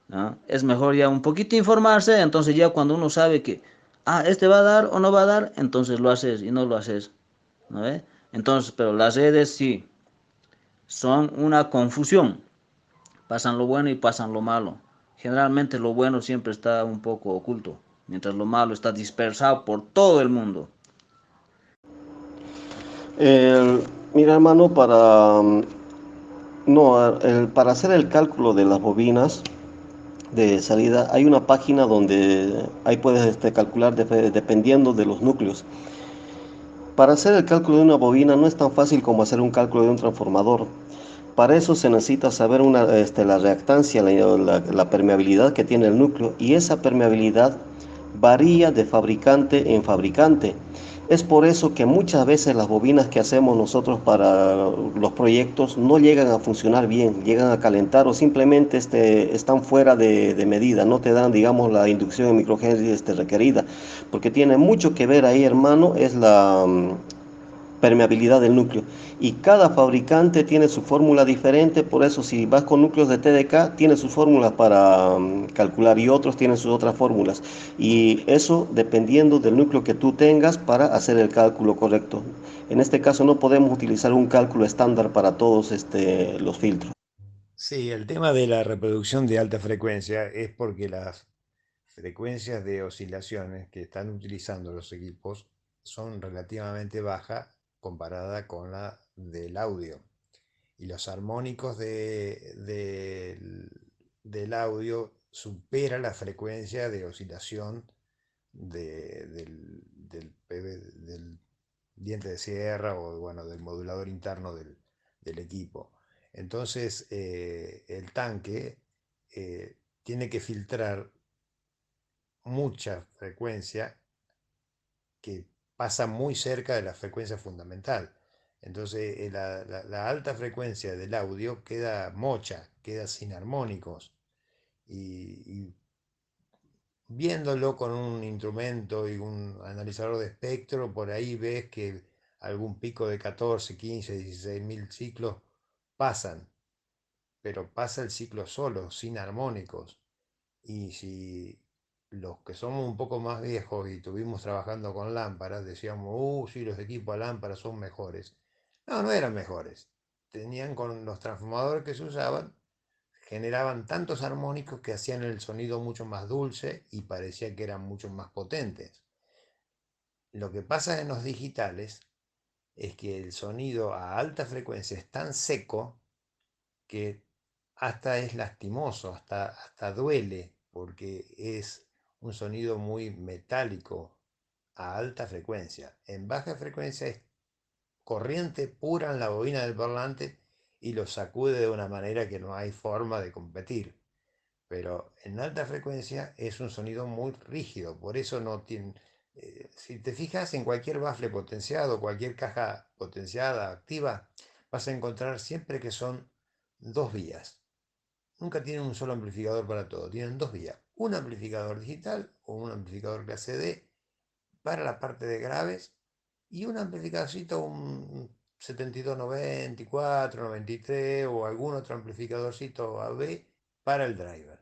¿No? Es mejor ya un poquito informarse, entonces ya cuando uno sabe que, este va a dar o no va a dar, entonces lo haces y no lo haces. ¿No ve? Entonces, pero las redes sí, son una confusión. Pasan lo bueno y pasan lo malo. Generalmente lo bueno siempre está un poco oculto, mientras lo malo está dispersado por todo el mundo. Mira, hermano, no, para hacer el cálculo de las bobinas de salida, hay una página donde ahí puedes calcular dependiendo de los núcleos. Para hacer el cálculo de una bobina no es tan fácil como hacer un cálculo de un transformador. Para eso se necesita saber la reactancia, la permeabilidad que tiene el núcleo, y esa permeabilidad varía de fabricante en fabricante. Es por eso que muchas veces las bobinas que hacemos nosotros para los proyectos no llegan a funcionar bien, llegan a calentar o simplemente están fuera de medida, no te dan, digamos, la inducción en microhenry requerida, porque tiene mucho que ver ahí, hermano, es la permeabilidad del núcleo. Y cada fabricante tiene su fórmula diferente, por eso si vas con núcleos de TDK, tiene sus fórmulas para calcular y otros tienen sus otras fórmulas. Y eso dependiendo del núcleo que tú tengas para hacer el cálculo correcto. En este caso no podemos utilizar un cálculo estándar para todos los filtros. Sí, el tema de la reproducción de alta frecuencia es porque las frecuencias de oscilaciones que están utilizando los equipos son relativamente bajas comparada con la del audio. Y los armónicos del audio supera la frecuencia de oscilación del diente de sierra o bueno, del modulador interno del equipo. Entonces, el tanque tiene que filtrar mucha frecuencia que pasa muy cerca de la frecuencia fundamental. Entonces, la alta frecuencia del audio queda mocha, queda sin armónicos. Y viéndolo con un instrumento y un analizador de espectro, por ahí ves que algún pico de 14, 15, 16 mil ciclos pasan, pero pasa el ciclo solo, sin armónicos. Y si los que somos un poco más viejos y estuvimos trabajando con lámparas, decíamos, sí, los equipos a lámparas son mejores. No, no eran mejores. Tenían con los transformadores que se usaban, generaban tantos armónicos que hacían el sonido mucho más dulce y parecía que eran mucho más potentes. Lo que pasa en los digitales es que el sonido a alta frecuencia es tan seco que hasta es lastimoso, hasta duele, porque es un sonido muy metálico a alta frecuencia. En baja frecuencia es corriente pura en la bobina del parlante y lo sacude de una manera que no hay forma de competir. Pero en alta frecuencia es un sonido muy rígido, por eso no tiene... si te fijas en cualquier bafle potenciado, cualquier caja potenciada, activa, vas a encontrar siempre que son dos vías. Nunca tienen un solo amplificador para todo, tienen dos vías. Un amplificador digital o un amplificador clase D para la parte de graves y un amplificadorcito, un 7294, 93 o algún otro amplificadorcito AB para el driver.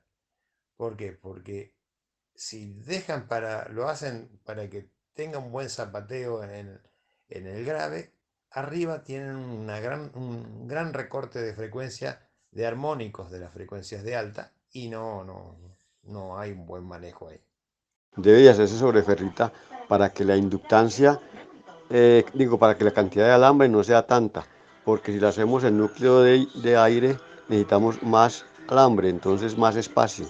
¿Por qué? Porque si lo hacen para que tenga un buen zapateo En el grave, arriba tienen un gran recorte de frecuencia de armónicos de las frecuencias de alta y no hay un buen manejo ahí. Debe hacerse sobre ferrita para que la inductancia, para que la cantidad de alambre no sea tanta, porque si lo hacemos en núcleo de aire necesitamos más alambre, entonces más espacio.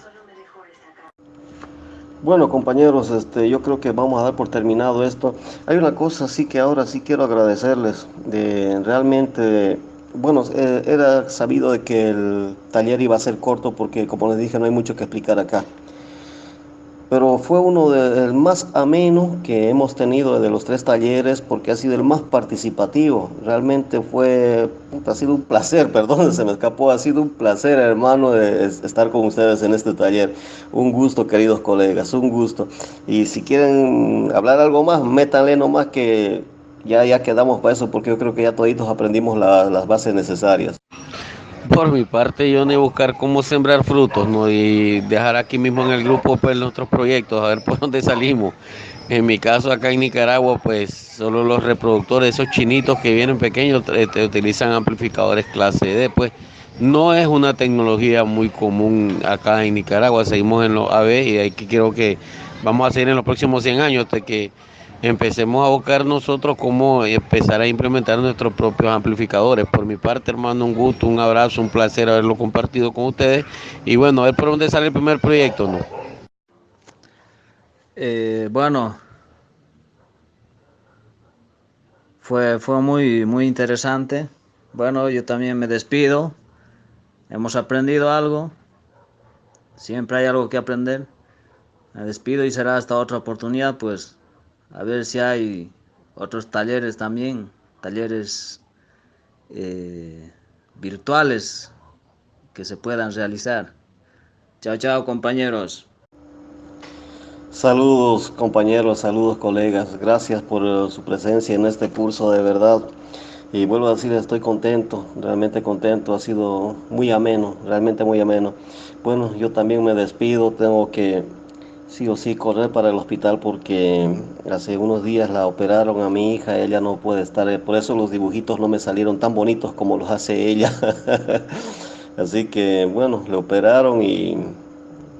Bueno, compañeros, yo creo que vamos a dar por terminado esto. Hay una cosa sí que ahora sí quiero agradecerles. Realmente, bueno, era sabido de que el taller iba a ser corto porque, como les dije, no hay mucho que explicar acá. Pero fue uno del más ameno que hemos tenido de los 3 talleres porque ha sido el más participativo. Realmente ha sido un placer, perdón, se me escapó, ha sido un placer, hermano, estar con ustedes en este taller. Un gusto, queridos colegas, un gusto. Y si quieren hablar algo más, métanle nomás que ya quedamos para eso porque yo creo que ya toditos aprendimos las bases necesarias. Por mi parte, Johnny, buscar cómo sembrar frutos, ¿no? Y dejar aquí mismo en el grupo pues nuestros proyectos, a ver por dónde salimos. En mi caso, acá en Nicaragua, pues solo los reproductores, esos chinitos que vienen pequeños, utilizan amplificadores clase D, pues no es una tecnología muy común acá en Nicaragua. Seguimos en los AB y ahí que creo que vamos a seguir en los próximos 100 años hasta que empecemos a buscar nosotros cómo empezar a implementar nuestros propios amplificadores. Por mi parte, hermano, un gusto, un abrazo, un placer haberlo compartido con ustedes. Y bueno, a ver por dónde sale el primer proyecto, ¿no? Bueno, fue muy interesante. Bueno, yo también me despido. Hemos aprendido algo. Siempre hay algo que aprender. Me despido y será hasta otra oportunidad, pues a ver si hay otros talleres también, talleres virtuales que se puedan realizar. Chao, chao, compañeros. Saludos compañeros, saludos colegas, gracias por su presencia en este curso de verdad. Y vuelvo a decir, estoy contento, realmente contento, ha sido muy ameno, realmente muy ameno. Bueno, yo también me despido, tengo que sí o sí correr para el hospital porque hace unos días la operaron a mi hija, ella no puede estar, por eso los dibujitos no me salieron tan bonitos como los hace ella. Así que bueno, le operaron y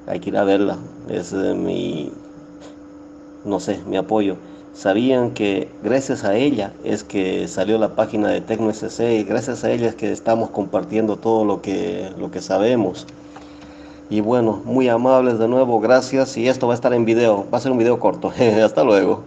hay que ir a verla, es no sé, mi apoyo. Sabían que gracias a ella es que salió la página de TecnoSC y gracias a ella es que estamos compartiendo todo lo que sabemos. Y bueno, muy amables de nuevo, gracias. Y esto va a estar en video, va a ser un video corto. Hasta luego.